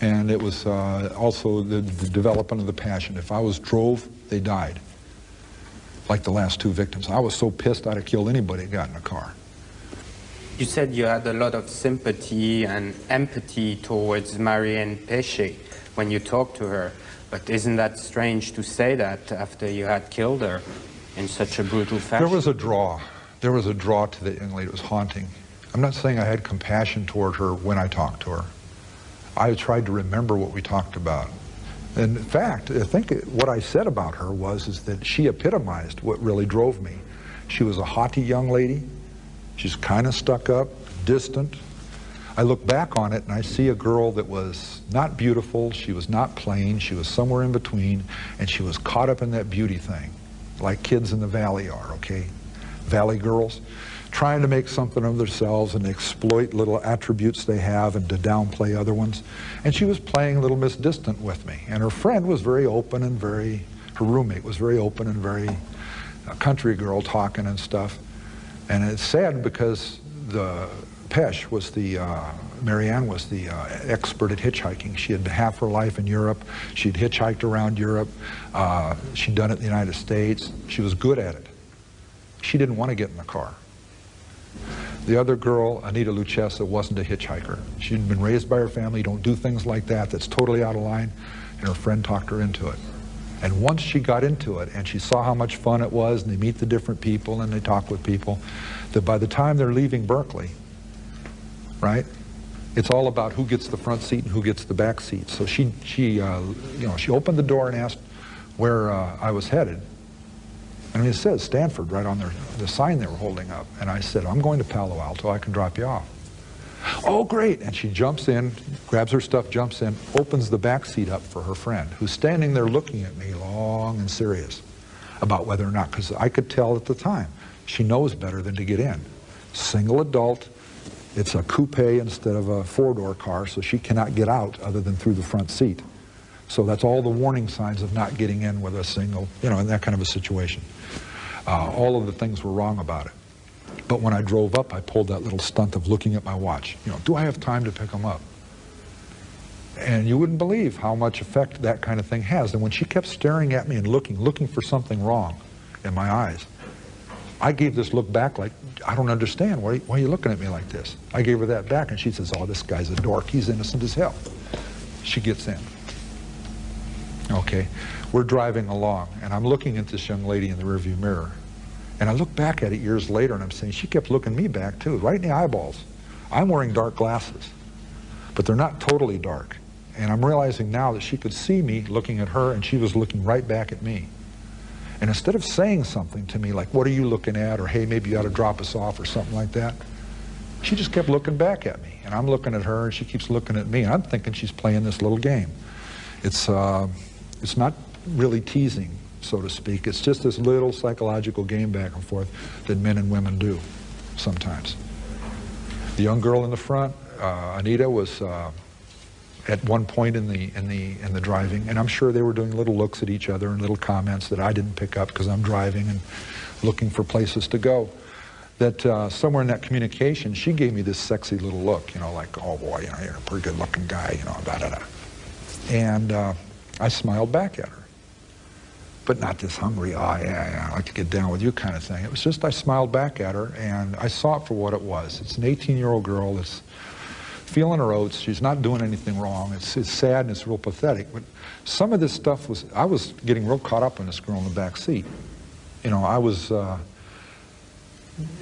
And it was also the development of the passion. If I was drove, they died. Like the last two victims. I was so pissed I'd have killed anybody that got in a car. You said you had a lot of sympathy and empathy towards Marianne Péché when you talked to her. But isn't that strange to say that after you had killed her in such a brutal fashion? There was a draw. There was a draw to the young lady. It was haunting. I'm not saying I had compassion toward her when I talked to her. I tried to remember what we talked about. And in fact, I think what I said about her is that she epitomized what really drove me. She was a haughty young lady. She's kind of stuck up, distant. I look back on it and I see a girl that was not beautiful, she was not plain, she was somewhere in between, and she was caught up in that beauty thing, like kids in the valley are, okay? Valley girls, trying to make something of themselves and exploit little attributes they have and to downplay other ones. And she was playing Little Miss Distant with me, and her friend was very open and her roommate was very open and very country girl talking and stuff. And it's sad because Marianne was the expert at hitchhiking. She had been half her life in Europe. She'd hitchhiked around Europe. She'd done it in the United States. She was good at it. She didn't want to get in the car. The other girl, Anita Lucchesa, wasn't a hitchhiker. She'd been raised by her family, you don't do things like that, that's totally out of line, and her friend talked her into it. And once she got into it and she saw how much fun it was, and they meet the different people and they talk with people, that by the time they're leaving Berkeley, right, it's all about who gets the front seat and who gets the back seat. So she opened the door and asked where I was headed. And it says Stanford right on the sign they were holding up. And I said, I'm going to Palo Alto, I can drop you off. Oh, great. And she jumps in, grabs her stuff, jumps in, opens the back seat up for her friend, who's standing there looking at me long and serious about whether or not, because I could tell at the time, she knows better than to get in. Single adult, it's a coupe instead of a four-door car, so she cannot get out other than through the front seat. So that's all the warning signs of not getting in with a single, in that kind of a situation. All of the things were wrong about it. But when I drove up, I pulled that little stunt of looking at my watch. Do I have time to pick them up? And you wouldn't believe how much effect that kind of thing has. And when she kept staring at me and looking for something wrong in my eyes, I gave this look back like, I don't understand. Why are you looking at me like this? I gave her that back, and she says, oh, this guy's a dork. He's innocent as hell. She gets in. Okay, we're driving along, and I'm looking at this young lady in the rearview mirror. And I look back at it years later, and I'm saying, she kept looking me back, too, right in the eyeballs. I'm wearing dark glasses, but they're not totally dark. And I'm realizing now that she could see me looking at her, and she was looking right back at me. And instead of saying something to me like, what are you looking at? Or, hey, maybe you ought to drop us off or something like that, she just kept looking back at me. And I'm looking at her and she keeps looking at me. And I'm thinking she's playing this little game. It's not really teasing, so to speak. It's just this little psychological game back and forth that men and women do sometimes. The young girl in the front, Anita, was at one point in the driving, and I'm sure they were doing little looks at each other and little comments that I didn't pick up because I'm driving and looking for places to go. That somewhere in that communication, she gave me this sexy little look, you know, like, oh boy, you know, you're a pretty good-looking guy, you know, da-da-da. And I smiled back at her, but not this hungry, oh yeah, I like to get down with you kind of thing. It was just I smiled back at her, and I saw it for what it was. It's an 18-year-old girl that's feeling her oats. She's not doing anything wrong. It's sad and it's real pathetic. But some of this stuff was, I was getting real caught up in this girl in the back seat. You know, I was,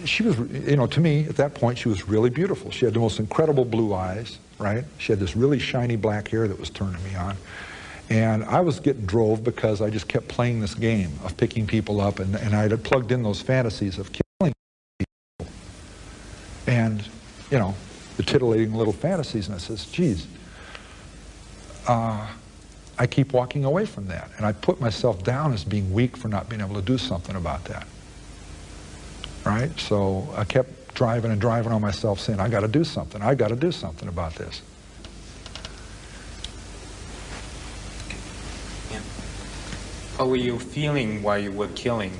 she was, you know, to me at that point she was really beautiful. She had the most incredible blue eyes, right? She had this really shiny black hair that was turning me on. And I was getting drove because I just kept playing this game of picking people up, and I had plugged in those fantasies of killing people. And, you know, the titillating little fantasies, and I says, geez, I keep walking away from that. And I put myself down as being weak for not being able to do something about that. Right? So I kept driving and driving on myself saying, I got to do something. I got to do something about this. How were you feeling while you were killing?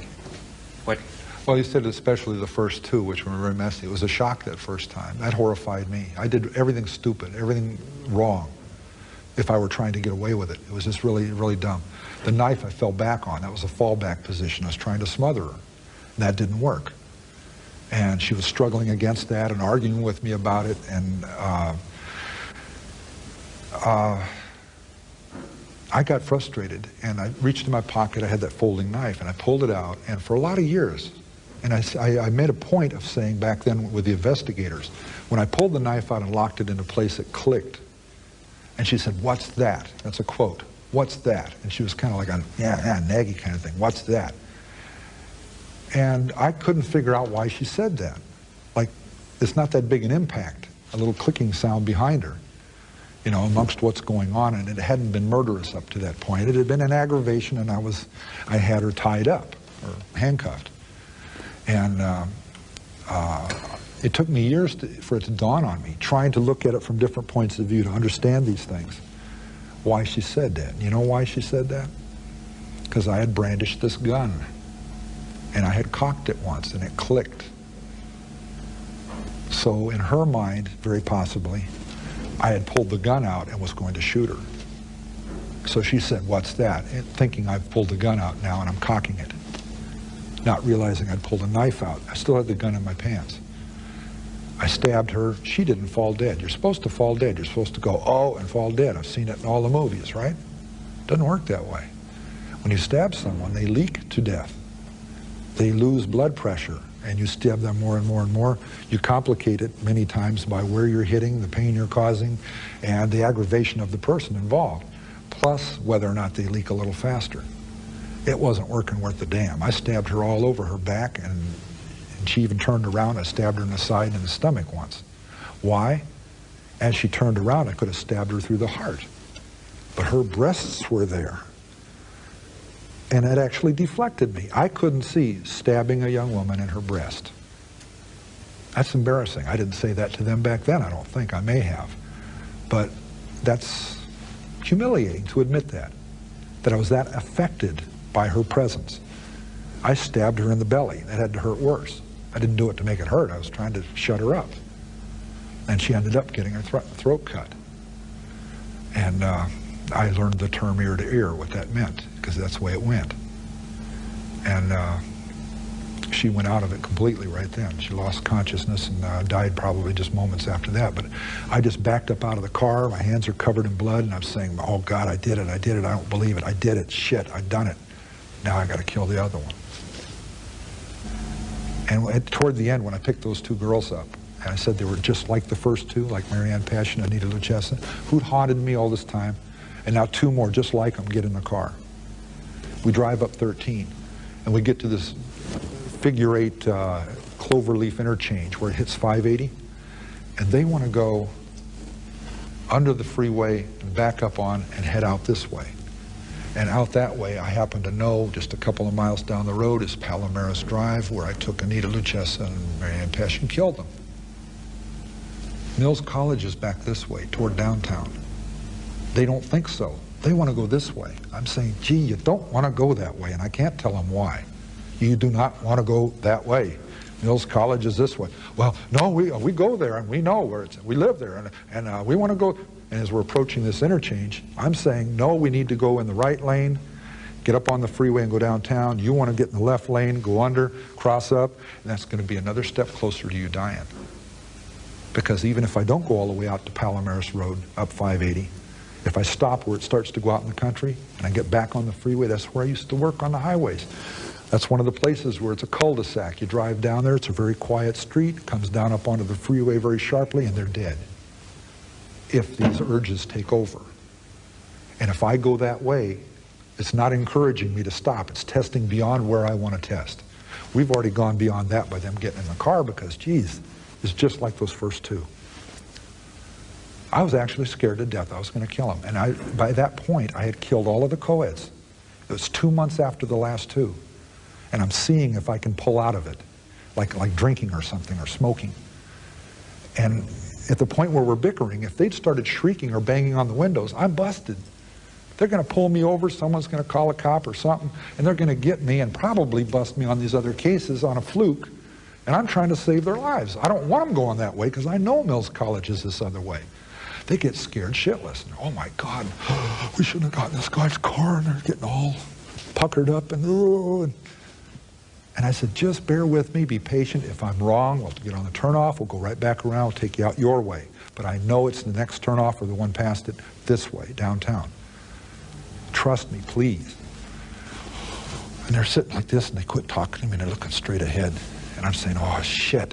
What? Well, you said especially the first two, which were very messy. It was a shock that first time. That horrified me. I did everything stupid, everything wrong, if I were trying to get away with it. It was just really, really dumb. The knife I fell back on, that was a fallback position. I was trying to smother her. That didn't work. And she was struggling against that and arguing with me about it. And I got frustrated, and I reached in my pocket. I had that folding knife, and I pulled it out. And for a lot of years, and I made a point of saying back then with the investigators, when I pulled the knife out and locked it into place, it clicked. And she said, what's that? That's a quote. What's that? And she was kind of like a, yeah, naggy kind of thing. What's that? And I couldn't figure out why she said that. Like, it's not that big an impact, a little clicking sound behind her, you know, amongst what's going on. And it hadn't been murderous up to that point. It had been an aggravation, and I had her tied up or handcuffed. And it took me years for it to dawn on me, trying to look at it from different points of view to understand these things, why she said that. You know why she said that? Because I had brandished this gun, and I had cocked it once, and it clicked. So in her mind, very possibly, I had pulled the gun out and was going to shoot her. So she said, what's that? And thinking I've pulled the gun out now and I'm cocking it, not realizing I'd pulled a knife out. I still had the gun in my pants. I stabbed her. She didn't fall dead. You're supposed to fall dead. You're supposed to go, oh, and fall dead. I've seen it in all the movies, right? Doesn't work that way. When you stab someone, they leak to death. They lose blood pressure, and you stab them more and more and more. You complicate it many times by where you're hitting, the pain you're causing, and the aggravation of the person involved, plus whether or not they leak a little faster. It wasn't working worth a damn. I stabbed her all over her back, and she even turned around. I stabbed her in the side and in the stomach once. Why? As she turned around, I could have stabbed her through the heart. But her breasts were there. And it actually deflected me. I couldn't see stabbing a young woman in her breast. That's embarrassing. I didn't say that to them back then, I don't think. I may have. But that's humiliating to admit that I was that affected by her presence. I stabbed her in the belly. That had to hurt worse. I didn't do it to make it hurt. I was trying to shut her up. And she ended up getting her throat cut. And I learned the term ear to ear, what that meant, because that's the way it went. And she went out of it completely right then. She lost consciousness and died probably just moments after that. But I just backed up out of the car. My hands are covered in blood, and I'm saying, oh God, I did it, I don't believe it, I did it, shit, I've done it. Now I got to kill the other one. And toward the end, when I picked those two girls up, and I said they were just like the first two, like Marianne Passion and Anita Luchessa, who'd haunted me all this time, and now two more just like them get in the car. We drive up 13, and we get to this figure 8 cloverleaf interchange where it hits 580, and they want to go under the freeway and back up on and head out this way. And out that way, I happen to know just a couple of miles down the road is Palomares Drive, where I took Anita Luchessa and Mary Ann Pesch and killed them. Mills College is back this way, toward downtown. They don't think so. They want to go this way. I'm saying, gee, you don't want to go that way, and I can't tell them why. You do not want to go that way. Mills College is this way. Well, no, we go there, and we know where it's at. We live there, and we want to go. And as we're approaching this interchange, I'm saying, no, we need to go in the right lane, get up on the freeway and go downtown. You want to get in the left lane, go under, cross up, and that's going to be another step closer to you dying. Because even if I don't go all the way out to Palomares Road, up 580, if I stop where it starts to go out in the country and I get back on the freeway, that's where I used to work on the highways. That's one of the places where it's a cul-de-sac. You drive down there, it's a very quiet street, comes down up onto the freeway very sharply, and they're dead if these urges take over. And if I go that way, it's not encouraging me to stop. It's testing beyond where I want to test. We've already gone beyond that by them getting in the car because, geez, it's just like those first two. I was actually scared to death. I was going to kill them. And by that point, I had killed all of the co-eds. It was 2 months after the last two. And I'm seeing if I can pull out of it, like drinking or something, or smoking. And at the point where we're bickering, if they'd started shrieking or banging on the windows, I'm busted. They're going to pull me over, someone's going to call a cop or something, and they're going to get me and probably bust me on these other cases on a fluke. And I'm trying to save their lives. I don't want them going that way because I know Mills College is this other way. They get scared shitless. And, oh my God, we shouldn't have gotten this guy's car, and they're getting all puckered up and I said, just bear with me, be patient. If I'm wrong, we'll get on the turnoff, we'll go right back around, we'll take you out your way. But I know it's the next turnoff or the one past it this way, downtown. Trust me, please. And they're sitting like this, and they quit talking to me, and they're looking straight ahead. And I'm saying, oh, shit.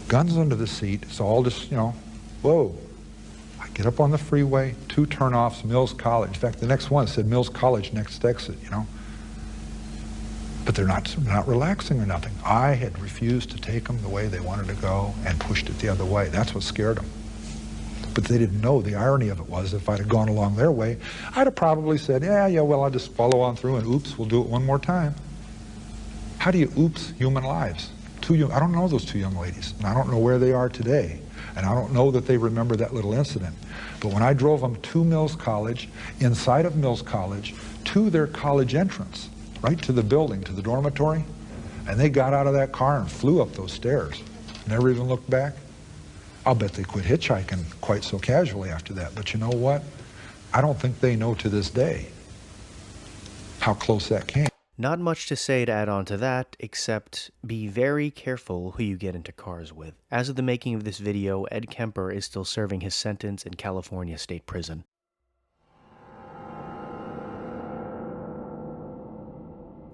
Guns under the seat, it's all just, whoa. I get up on the freeway, 2 turnoffs, Mills College. In fact, the next one said Mills College, next exit, But they're not relaxing or nothing. I had refused to take them the way they wanted to go and pushed it the other way. That's what scared them. But they didn't know the irony of it was if I'd have gone along their way, I'd have probably said, yeah, well, I'll just follow on through and oops, we'll do it one more time. How do you oops human lives? I don't know those 2 young ladies, and I don't know where they are today, and I don't know that they remember that little incident. But when I drove them to Mills College, inside of Mills College, to their college entrance, right to the building, to the dormitory, and they got out of that car and flew up those stairs. Never even looked back. I'll bet they quit hitchhiking quite so casually after that. But you know what? I don't think they know to this day how close that came. Not much to say to add on to that, except be very careful who you get into cars with. As of the making of this video, Ed Kemper is still serving his sentence in California State Prison.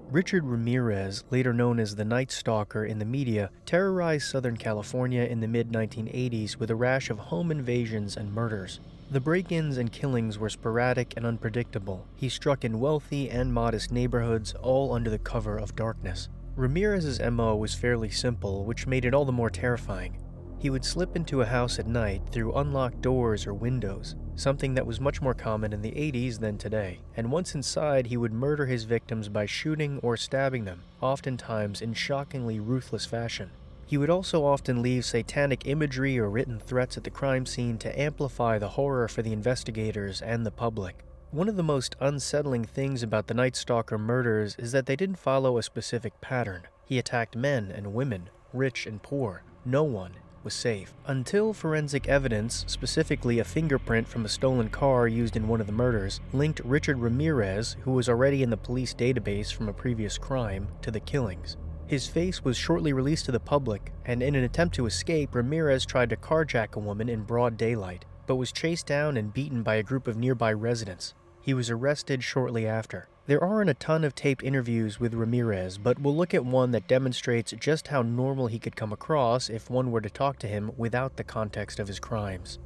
Richard Ramirez, later known as the Night Stalker in the media, terrorized Southern California in the mid-1980s with a rash of home invasions and murders. The break-ins and killings were sporadic and unpredictable. He struck in wealthy and modest neighborhoods, all under the cover of darkness. Ramirez's MO was fairly simple, which made it all the more terrifying. He would slip into a house at night through unlocked doors or windows, something that was much more common in the 80s than today, and once inside he would murder his victims by shooting or stabbing them, oftentimes in shockingly ruthless fashion. He would also often leave satanic imagery or written threats at the crime scene to amplify the horror for the investigators and the public. One of the most unsettling things about the Night Stalker murders is that they didn't follow a specific pattern. He attacked men and women, rich and poor. No one was safe. Until forensic evidence, specifically a fingerprint from a stolen car used in one of the murders, linked Richard Ramirez, who was already in the police database from a previous crime, to the killings. His face was shortly released to the public, and in an attempt to escape, Ramirez tried to carjack a woman in broad daylight, but was chased down and beaten by a group of nearby residents. He was arrested shortly after. There aren't a ton of taped interviews with Ramirez, but we'll look at one that demonstrates just how normal he could come across if one were to talk to him without the context of his crimes.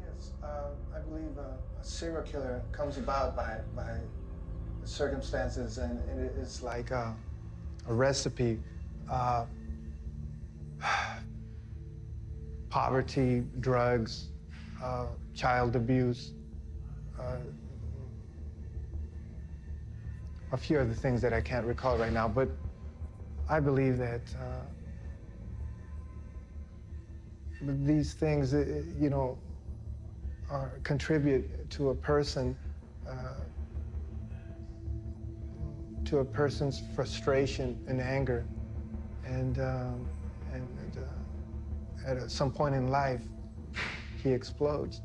Yes, I believe a serial killer comes about by circumstances, and it's like a recipe. Poverty, drugs, child abuse, a few other things that I can't recall right now, but I believe that these things, you know, contribute to a person, to a person's frustration and anger, and at some point in life, he explodes.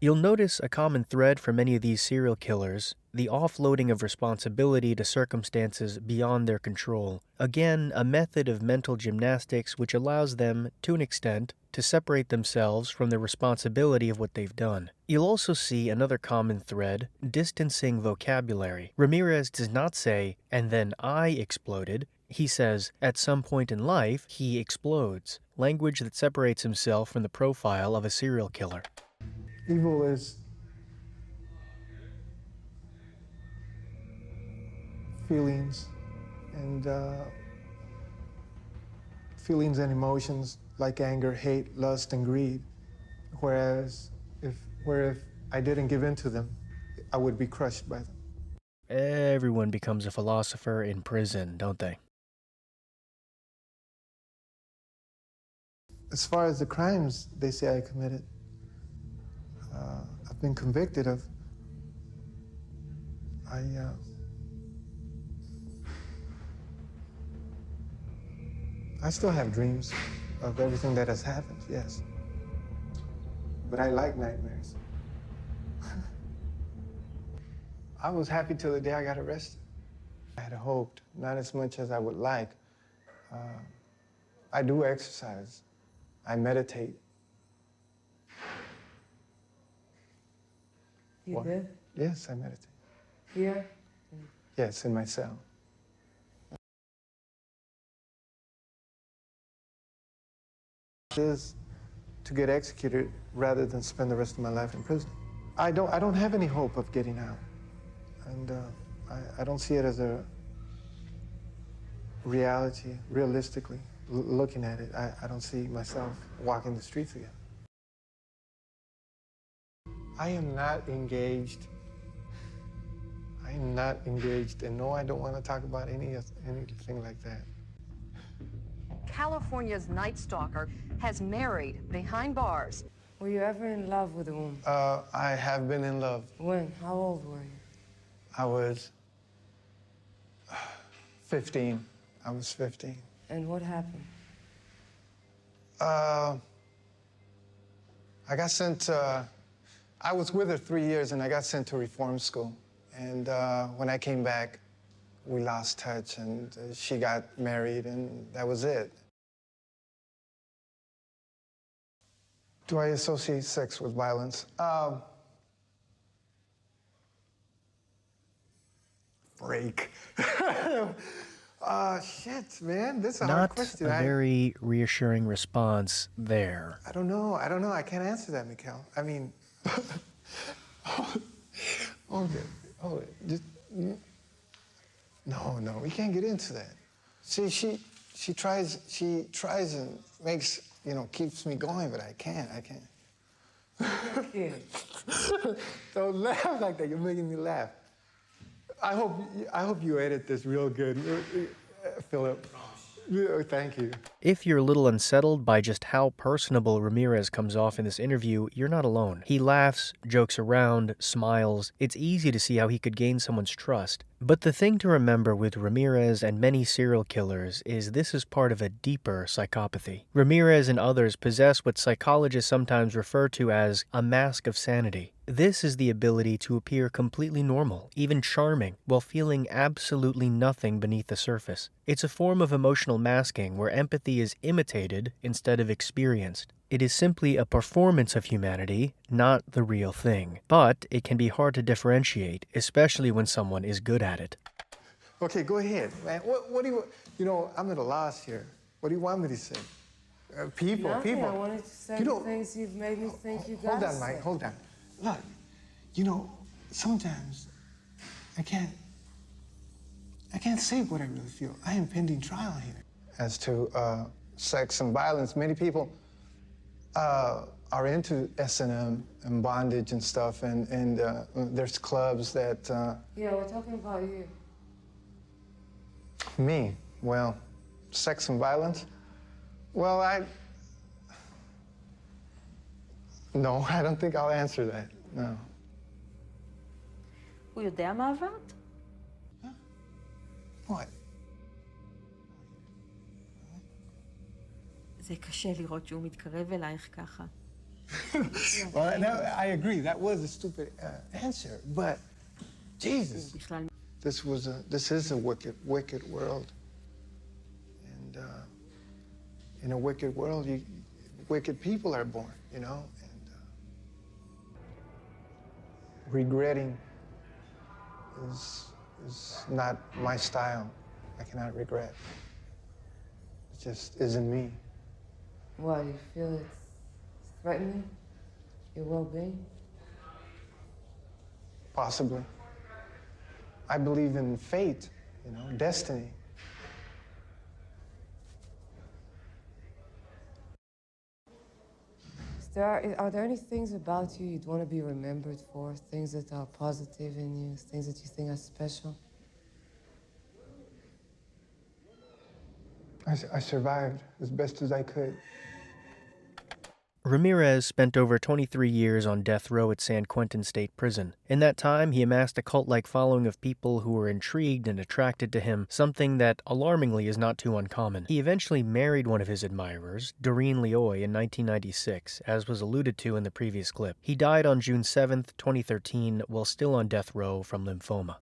You'll notice a common thread for many of these serial killers, the offloading of responsibility to circumstances beyond their control. Again, a method of mental gymnastics which allows them, to an extent, to separate themselves from the responsibility of what they've done. You'll also see another common thread, distancing vocabulary. Ramirez does not say, "and then I exploded." He says, "at some point in life, he explodes," language that separates himself from the profile of a serial killer. Evil is feelings and emotions like anger, hate, lust, and greed. Whereas if I didn't give in to them, I would be crushed by them. Everyone becomes a philosopher in prison, don't they? As far as the crimes they say I committed, I've been convicted of. I still have dreams of everything that has happened, yes. But I like nightmares. I was happy till the day I got arrested. I had hoped, not as much as I would like. I do exercise. I meditate. You did? Yes, I meditate. Here? Yes, in my cell. Is to get executed rather than spend the rest of my life in prison. I don't have any hope of getting out, and I don't see it as a reality. Realistically, looking at it, I don't see myself walking the streets again. I am not engaged. I am not engaged, and no, I don't want to talk about anything like that. California's Night Stalker has married behind bars. Were you ever in love with a woman? I have been in love. When? How old were you? I was 15. I was 15. And what happened? I got sent, I was with her 3 years and I got sent to reform school. And when I came back, we lost touch and she got married and that was it. Do I associate sex with violence? Break. Shit, man, this is a hard question. Not a very reassuring response there. I don't know. I can't answer that, Mikhail. I mean, hold it. Just, no, we can't get into that. See, she tries and makes, keeps me going, but I can't. Don't laugh like that. You're making me laugh. I hope you edit this real good, Philip. Thank you. If you're a little unsettled by just how personable Ramirez comes off in this interview, you're not alone. He laughs, jokes around, smiles. It's easy to see how he could gain someone's trust. But the thing to remember with Ramirez and many serial killers is this is part of a deeper psychopathy. Ramirez and others possess what psychologists sometimes refer to as a mask of sanity. This is the ability to appear completely normal, even charming, while feeling absolutely nothing beneath the surface. It's a form of emotional masking where empathy is imitated instead of experienced. It is simply a performance of humanity, not the real thing. But it can be hard to differentiate, especially when someone is good at it. Okay, go ahead, man. What do you, I'm at a loss here. What do you want me to say? People. Nothing. I wanted to say the things you've made me think you got. Hold on, Mike, hold on. Look, sometimes I can't I can't say what I really feel. I am pending trial here. As to sex and violence, many people are into S&M and bondage and stuff, and there's clubs that... Yeah, we're talking about you. Me? Well, sex and violence? Well, No, I don't think I'll answer that, no. הוא יודע מה עברת? What? זה קשה לראות שהוא מתקרב אלייך ככה. Well, no, I agree. That was a stupid answer, but Jesus, this is a wicked world, and in a wicked world, wicked people are born, you know, and regretting is not my style. I cannot regret. It just isn't me. Why, you feel it's threatening your well-being? Possibly. I believe in fate, you know, destiny. Are there any things about you you'd want to be remembered for? Things that are positive in you, things that you think are special? I survived as best as I could. Ramirez spent over 23 years on death row at San Quentin State Prison. In that time, he amassed a cult-like following of people who were intrigued and attracted to him, something that, alarmingly, is not too uncommon. He eventually married one of his admirers, Doreen Leoy, in 1996, as was alluded to in the previous clip. He died on June 7, 2013, while still on death row from lymphoma.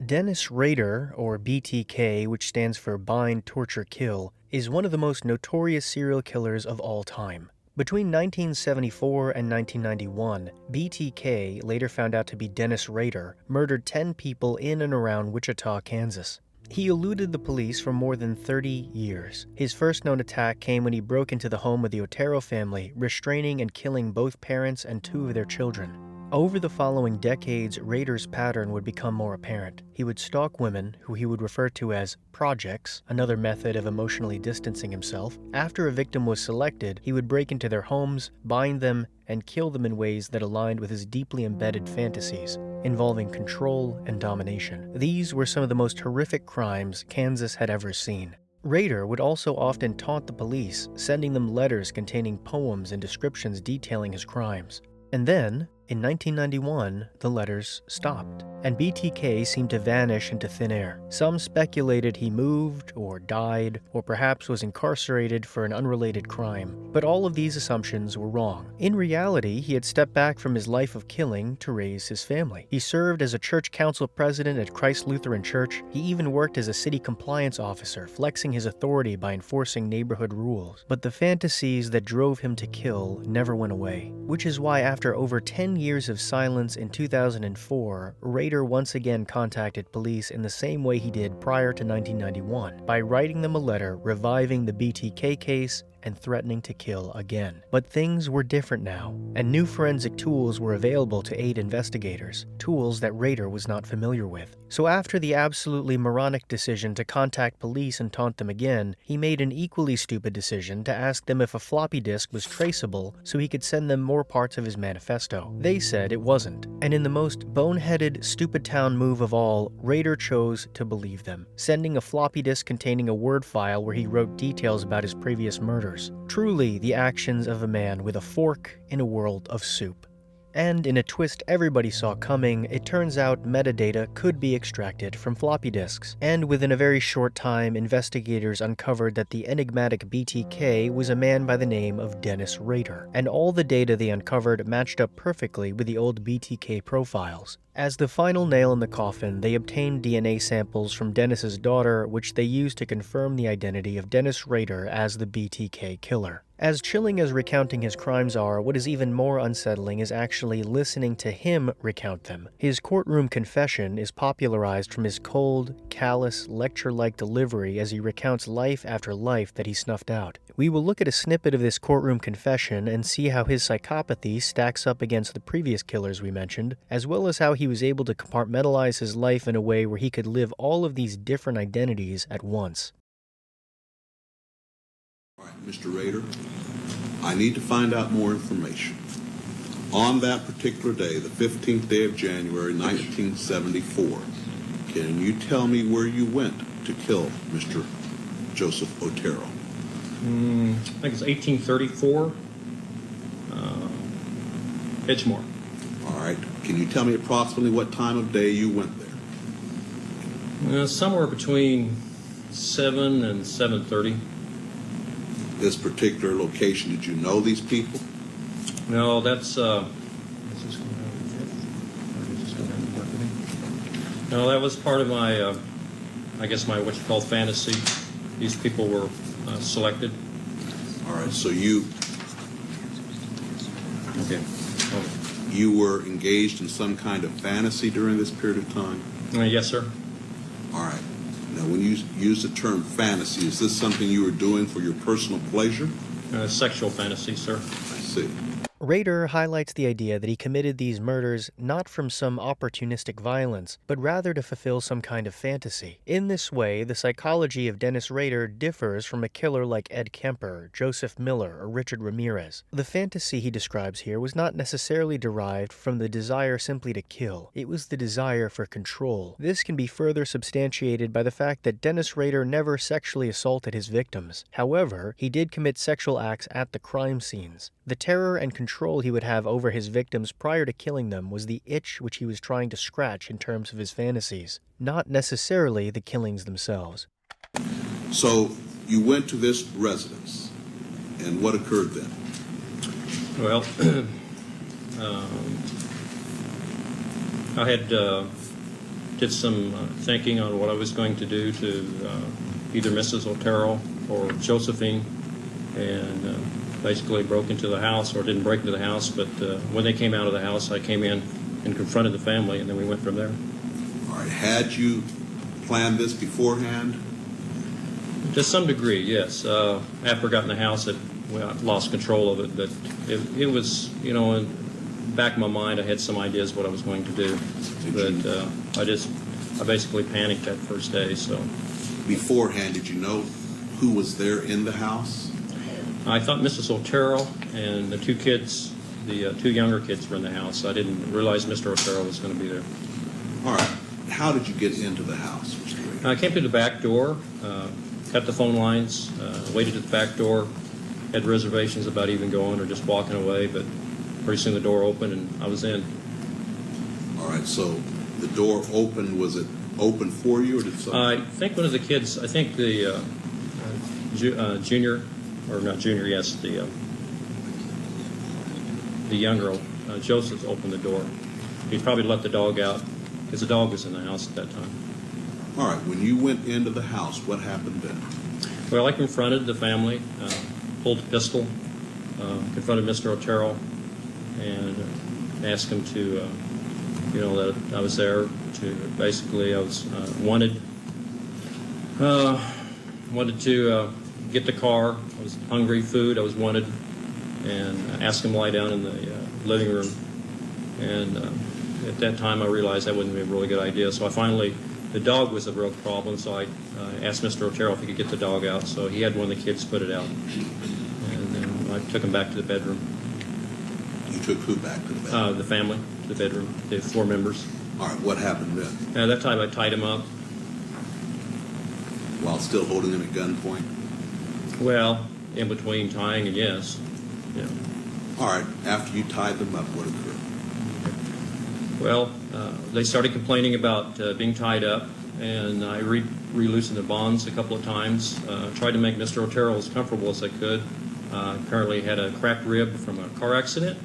Dennis Rader, or BTK, which stands for Bind, Torture, Kill, is one of the most notorious serial killers of all time. Between 1974 and 1991, BTK, later found out to be Dennis Rader, murdered 10 people in and around Wichita, Kansas. He eluded the police for more than 30 years. His first known attack came when he broke into the home of the Otero family, restraining and killing both parents and 2 of their children. Over the following decades, Rader's pattern would become more apparent. He would stalk women, who he would refer to as projects, another method of emotionally distancing himself. After a victim was selected, he would break into their homes, bind them, and kill them in ways that aligned with his deeply embedded fantasies, involving control and domination. These were some of the most horrific crimes Kansas had ever seen. Rader would also often taunt the police, sending them letters containing poems and descriptions detailing his crimes. And then, in 1991, the letters stopped, and BTK seemed to vanish into thin air. Some speculated he moved, or died, or perhaps was incarcerated for an unrelated crime, but all of these assumptions were wrong. In reality, he had stepped back from his life of killing to raise his family. He served as a church council president at Christ Lutheran Church. He even worked as a city compliance officer, flexing his authority by enforcing neighborhood rules. But the fantasies that drove him to kill never went away, which is why after over 10 years of silence in 2004, Rader once again contacted police in the same way he did prior to 1991, by writing them a letter reviving the BTK case and threatening to kill again. But things were different now, and new forensic tools were available to aid investigators, tools that Rader was not familiar with. So after the absolutely moronic decision to contact police and taunt them again, he made an equally stupid decision to ask them if a floppy disk was traceable so he could send them more parts of his manifesto. They said it wasn't, and in the most boneheaded, stupid town move of all, Rader chose to believe them, sending a floppy disk containing a Word file where he wrote details about his previous murders. Truly the actions of a man with a fork in a world of soup. And in a twist everybody saw coming, it turns out metadata could be extracted from floppy disks. And within a very short time, investigators uncovered that the enigmatic BTK was a man by the name of Dennis Rader. And all the data they uncovered matched up perfectly with the old BTK profiles. As the final nail in the coffin, they obtained DNA samples from Dennis's daughter, which they used to confirm the identity of Dennis Rader as the BTK killer. As chilling as recounting his crimes are, what is even more unsettling is actually listening to him recount them. His courtroom confession is popularized from his cold, callous, lecture-like delivery as he recounts life after life that he snuffed out. We will look at a snippet of this courtroom confession and see how his psychopathy stacks up against the previous killers we mentioned, as well as how he was able to compartmentalize his life in a way where he could live all of these different identities at once. All right, Mr. Rader, I need to find out more information. On that particular day, the 15th day of January, 1974, can you tell me where you went to kill Mr. Joseph Otero? I think it's 1834, Edgemore. All right. Can you tell me approximately what time of day you went there? Somewhere between 7 and 7:30. This particular location, did you know these people? No, that's no, that was part of my, I guess my what you call fantasy. These people were selected. All right, so you were engaged in some kind of fantasy during this period of time? Yes, sir. All right. Now, when you use the term fantasy, is this something you were doing for your personal pleasure? Sexual fantasy, sir. I see. Rader highlights the idea that he committed these murders not from some opportunistic violence, but rather to fulfill some kind of fantasy. In this way, the psychology of Dennis Rader differs from a killer like Ed Kemper, Joseph Miller, or Richard Ramirez. The fantasy he describes here was not necessarily derived from the desire simply to kill. It was the desire for control. This can be further substantiated by the fact that Dennis Rader never sexually assaulted his victims. However, he did commit sexual acts at the crime scenes. The terror and control he would have over his victims prior to killing them was the itch which he was trying to scratch in terms of his fantasies, not necessarily the killings themselves. So you went to this residence, and what occurred then? Well, I had did some thinking on what I was going to do to either Mrs. Otero or Josephine, and basically broke into the house, or didn't break into the house, but when they came out of the house, I came in and confronted the family, and then we went from there. All right. Had you planned this beforehand? To some degree, yes. After I got in the house, I lost control of it, but it was, you know, in the back of my mind, I had some ideas what I was going to do, but I basically panicked that first day. So beforehand, did you know who was there in the house? I thought Mrs. Otero and the two kids, the two younger kids, were in the house. I didn't realize Mr. Otero was going to be there. All right. How did you get into the house, Mr. Rader? I came through the back door, cut the phone lines, waited at the back door, had reservations about even going or just walking away, but pretty soon the door opened and I was in. All right. So the door opened. Was it open for you, or did something? I think one of the kids, I think the junior, or not junior, yes, the young girl, Joseph, opened the door. He probably let the dog out because the dog was in the house at that time. All right. When you went into the house, what happened then? Well, I confronted the family, pulled a pistol, confronted Mr. Otero, and asked him to, you know, that I was there to, basically, I was wanted to get the car. I was hungry, food, I was wanted, and asked him to lie down in the living room. And at that time I realized that wouldn't be a really good idea, so I finally, the dog was a real problem, so I asked Mr. Otero if he could get the dog out, so he had one of the kids put it out. And then I took him back to the bedroom. You took who back to the bedroom? The family, to the bedroom, the 4 members. All right, what happened then? At that time I tied him up. While still holding him at gunpoint? Well, in between tying and yes. Yeah. All right. After you tied them up, what occurred? Well, they started complaining about being tied up, and I re-loosened the bonds a couple of times. Tried to make Mr. Otero as comfortable as I could. Apparently had a cracked rib from a car accident.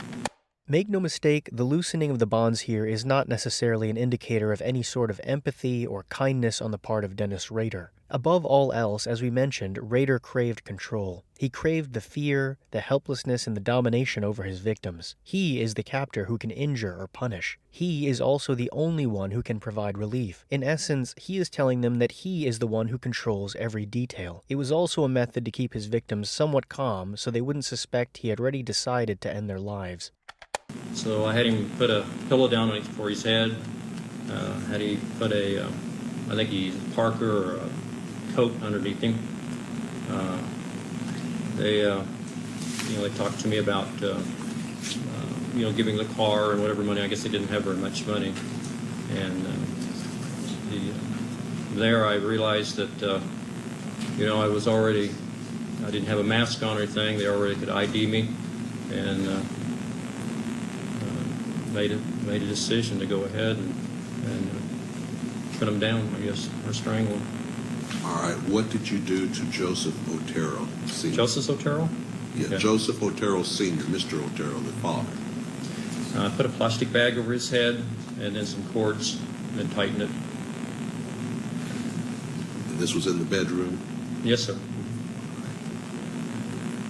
Make no mistake, the loosening of the bonds here is not necessarily an indicator of any sort of empathy or kindness on the part of Dennis Rader. Above all else, as we mentioned, Rader craved control. He craved the fear, the helplessness, and the domination over his victims. He is the captor who can injure or punish. He is also the only one who can provide relief. In essence, he is telling them that he is the one who controls every detail. It was also a method to keep his victims somewhat calm so they wouldn't suspect he had already decided to end their lives. So I had him put a pillow down for his head, had he put a, I think he's a Parker or a coat underneath him. They talked to me about, giving the car and whatever money. I guess they didn't have very much money. And there I realized that, I didn't have a mask on or anything. They already could ID me, and made a decision to go ahead and put him down, I guess, or strangle him. All right, what did you do to Joseph Otero Sr.? Joseph Otero? Yeah, okay. Joseph Otero Sr., Mr. Otero, the father. I put a plastic bag over his head and then some cords and tightened it. And this was in the bedroom? Yes, sir.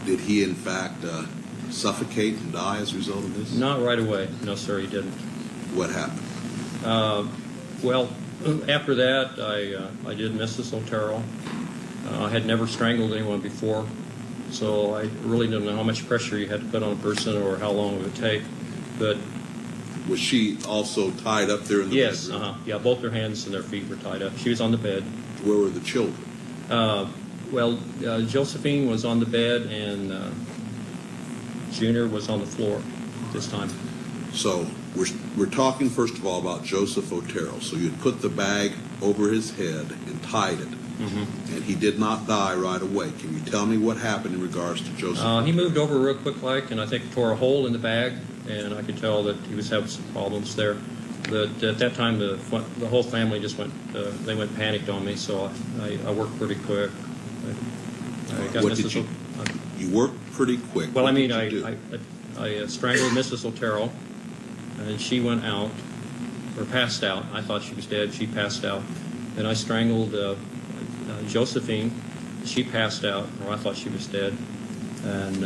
Did he, in fact, suffocate and die as a result of this? Not right away. No, sir, he didn't. What happened? Well, after that, I did Mrs. Otero. I had never strangled anyone before, so I really didn't know how much pressure you had to put on a person or how long it would take. But was she also tied up there in the yes, bedroom? Yes, yeah, both their hands and their feet were tied up. She was on the bed. Where were the children? Josephine was on the bed, and Junior was on the floor this time. So we're talking first of all about Joseph Otero. So you had put the bag over his head and tied it, and he did not die right away. Can you tell me what happened in regards to Joseph? He moved over real quick, and I think tore a hole in the bag, and I could tell that he was having some problems there. But at that time, the whole family just went panicked on me, so I worked pretty quick. You worked pretty quick. Well, I strangled Mrs. Otero, and she went out, or passed out. I thought she was dead. She passed out. Then I strangled Josephine. She passed out, or I thought she was dead. And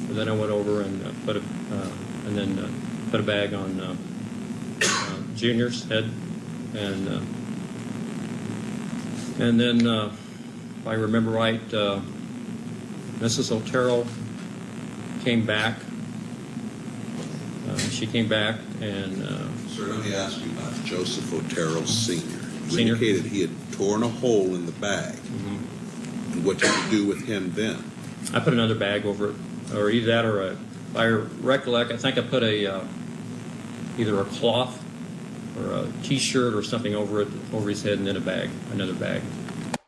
then I went over and put a bag on Junior's head, and then if I remember right, Mrs. Otero came back. She came back and... Sir, let me ask you about Joseph Otero Sr. You indicated he had torn a hole in the bag. And what did you do with him then? I put another bag over it, or either that or if I recollect, I think I put either a cloth or a T-shirt or something over his head, and then another bag.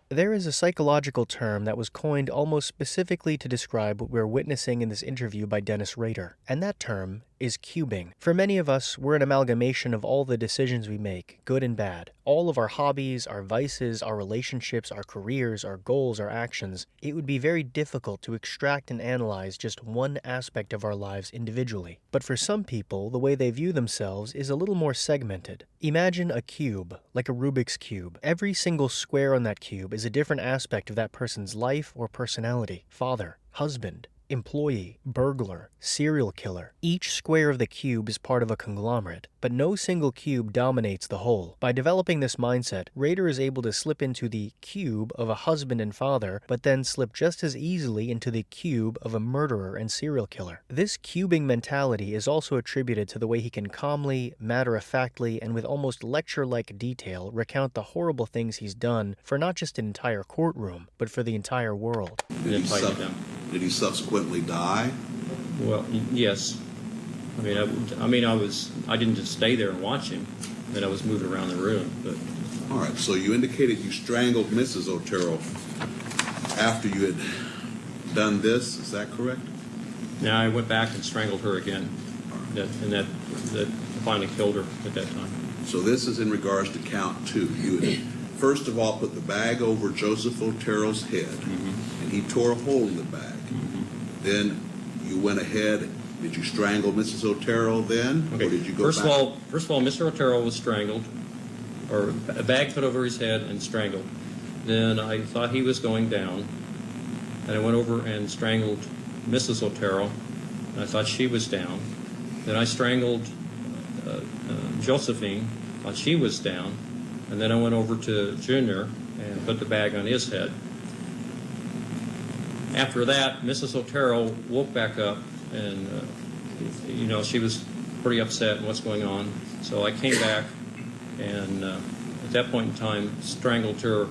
There is a psychological term that was coined almost specifically to describe what we're witnessing in this interview by Dennis Rader, and that term is cubing. For many of us, we're an amalgamation of all the decisions we make, good and bad. All of our hobbies, our vices, our relationships, our careers, our goals, our actions. It would be very difficult to extract and analyze just one aspect of our lives individually. But for some people, the way they view themselves is a little more segmented. Imagine a cube, like a Rubik's Cube. Every single square on that cube is a different aspect of that person's life or personality. Father, husband, employee, burglar, serial killer. Each square of the cube is part of a conglomerate, but no single cube dominates the whole. By developing this mindset, Rader is able to slip into the cube of a husband and father, but then slip just as easily into the cube of a murderer and serial killer. This cubing mentality is also attributed to the way he can calmly, matter-of-factly, and with almost lecture-like detail recount the horrible things he's done for not just an entire courtroom, but for the entire world. Did he subsequently die? Well, yes. I didn't just stay there and watch him. Then I was moving around the room. But all right. So you indicated you strangled Mrs. Otero after you had done this. Is that correct? Now I went back and strangled her again, that finally killed her at that time. So this is in regards to count 2. You had first of all put the bag over Joseph Otero's head, and he tore a hole in the bag. Then you went ahead Did you strangle Mrs. Otero then, or did you go First back? of all, Mr. Otero was strangled, or a bag put over his head and strangled. Then I thought he was going down, and I went over and strangled Mrs. Otero, and I thought she was down. Then I strangled Josephine, thought she was down, and then I went over to Junior and put the bag on his head. After that, Mrs. Otero woke back up, and she was pretty upset and what's going on. So I came back, and at that point in time, strangled her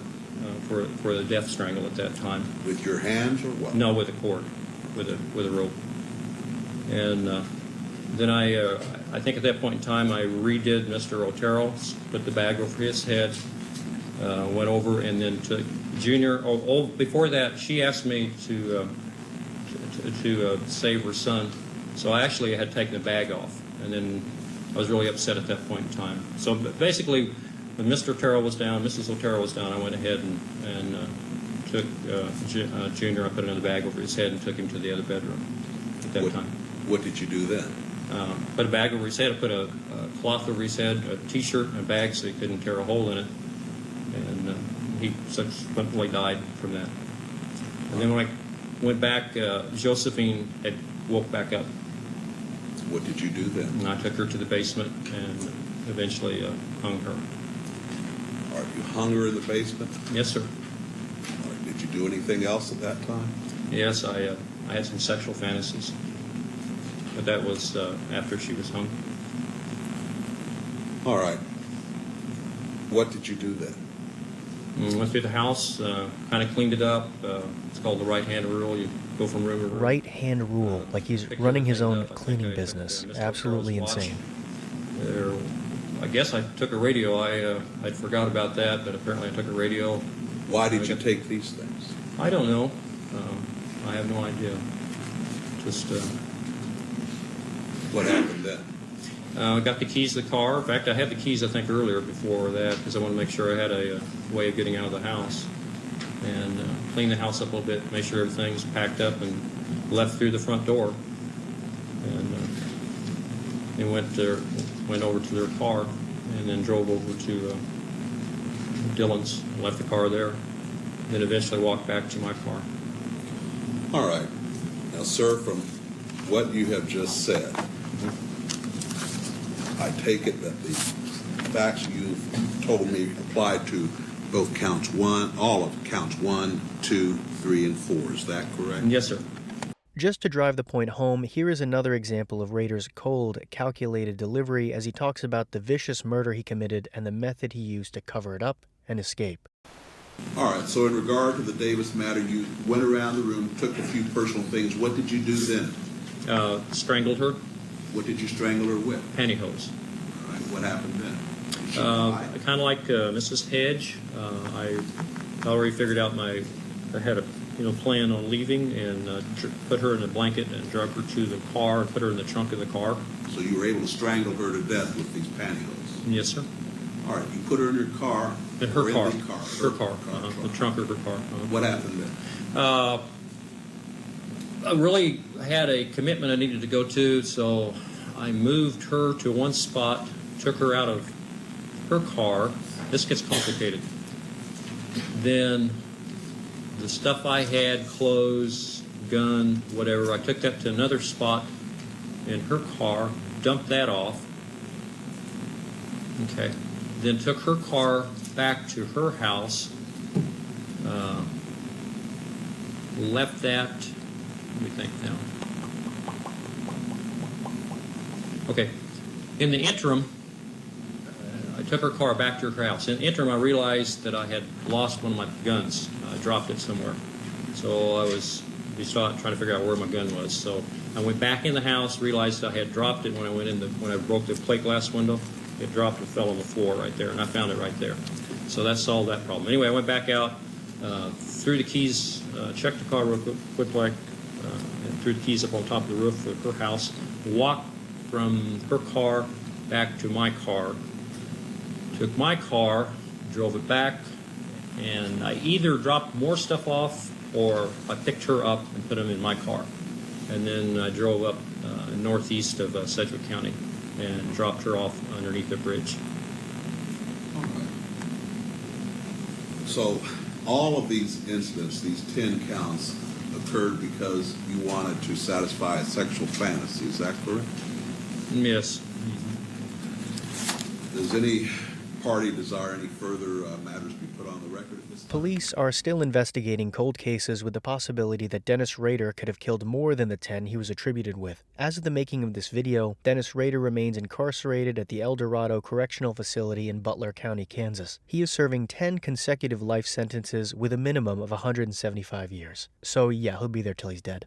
for the death strangle at that time. With your hands or what? No, with a cord, with a rope. And then I think at that point in time, I redid Mr. Otero, put the bag over his head, went over and then took Junior. Before that, she asked me to save her son. So I actually had taken the bag off, and then I was really upset at that point in time. So basically, when Mr. Otero was down, Mrs. Otero was down, I went ahead and took Junior. I put another bag over his head and took him to the other bedroom at that time. What did you do then? Put a bag over his head. I put a cloth over his head, a T-shirt, and a bag so he couldn't tear a hole in it. And he subsequently died from that. And then when I went back, Josephine had woke back up. What did you do then? And I took her to the basement and eventually hung her. All right, you hung her in the basement? Yes, sir. All right, did you do anything else at that time? Yes, I had some sexual fantasies. But that was after she was hung. All right. What did you do then? Went through the house, kind of cleaned it up. It's called the right-hand rule. You go from room to room. Right-hand rule, like he's running his own cleaning business. Absolutely insane. I guess I took a radio. I'd forgot about that, but apparently I took a radio. Why did you take these things? I don't know. I have no idea. Just... What happened then? I got the keys to the car. In fact, I had the keys, I think, earlier before that because I wanted to make sure I had a way of getting out of the house. And clean the house up a little bit, make sure everything's packed up, and left through the front door. And went over to their car, and then drove over to Dillon's, and left the car there. Then eventually walked back to my car. All right. Now, sir, from what you have just said, I take it that the facts you've told me apply to both counts all of counts 1, 2, 3, and 4. Is that correct? Yes, sir. Just to drive the point home, here is another example of Rader's cold, calculated delivery as he talks about the vicious murder he committed and the method he used to cover it up and escape. All right, so in regard to the Davis matter, you went around the room, took a few personal things. What did you do then? Strangled her. What did you strangle her with? Pantyhose. All right, what happened then? Kind of like Mrs. Hedge. I already figured out I had a plan on leaving, and put her in a blanket and drug her to the car and put her in the trunk of the car. So you were able to strangle her to death with these pantyhose? Yes, sir. All right, you put her in your car. In her car. In the car. Her car. The trunk of her car. What happened then? I really had a commitment I needed to go to, so I moved her to one spot, took her out of her car. This gets complicated. Then the stuff I had, clothes, gun, whatever, I took that to another spot in her car, dumped that off. Okay. Then took her car back to her house, left that. Let me think now. Okay. In the interim, I took her car back to her house. In the interim, I realized that I had lost one of my guns. I dropped it somewhere. So I was trying to figure out where my gun was. So I went back in the house, realized I had dropped it when I broke the plate glass window. It dropped and fell on the floor right there, and I found it right there. So that solved that problem. Anyway, I went back out, threw the keys, checked the car real quick, and threw the keys up on top of the roof of her house, walked from her car back to my car, took my car, drove it back, and I either dropped more stuff off or I picked her up and put them in my car. and then I drove up northeast of Sedgwick County and dropped her off underneath the bridge. So all of these incidents, these 10 counts, occurred because you wanted to satisfy a sexual fantasy. Is that correct? Yes. Does any party desire any further matters be put on the record at this time? Police are still investigating cold cases with the possibility that Dennis Rader could have killed more than the 10 he was attributed with. As of the making of this video, Dennis Rader remains incarcerated at the El Dorado Correctional Facility in Butler County, Kansas. He is serving 10 consecutive life sentences with a minimum of 175 years. So yeah, he'll be there till he's dead.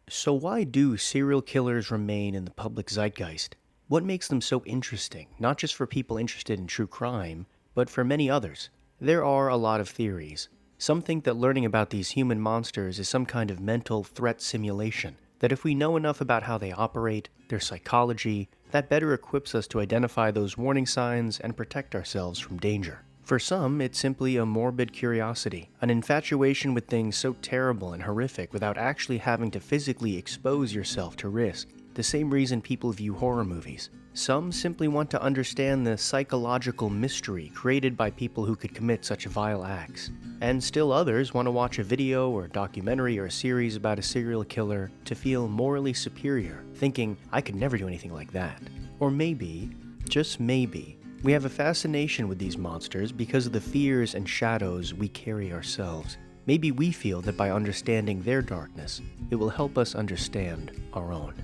So why do serial killers remain in the public zeitgeist? What makes them so interesting, not just for people interested in true crime, but for many others? There are a lot of theories. Some think that learning about these human monsters is some kind of mental threat simulation, that if we know enough about how they operate, their psychology, that better equips us to identify those warning signs and protect ourselves from danger. For some, it's simply a morbid curiosity, an infatuation with things so terrible and horrific without actually having to physically expose yourself to risk. The same reason people view horror movies. Some simply want to understand the psychological mystery created by people who could commit such vile acts. And still others want to watch a video or documentary or a series about a serial killer to feel morally superior, thinking, I could never do anything like that. Or maybe, just maybe, we have a fascination with these monsters because of the fears and shadows we carry ourselves. Maybe we feel that by understanding their darkness, it will help us understand our own.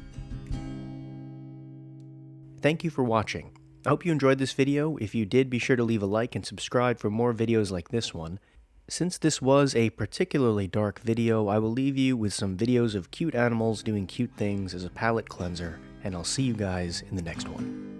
Thank you for watching. I hope you enjoyed this video. If you did, be sure to leave a like and subscribe for more videos like this one. Since this was a particularly dark video, I will leave you with some videos of cute animals doing cute things as a palate cleanser, and I'll see you guys in the next one.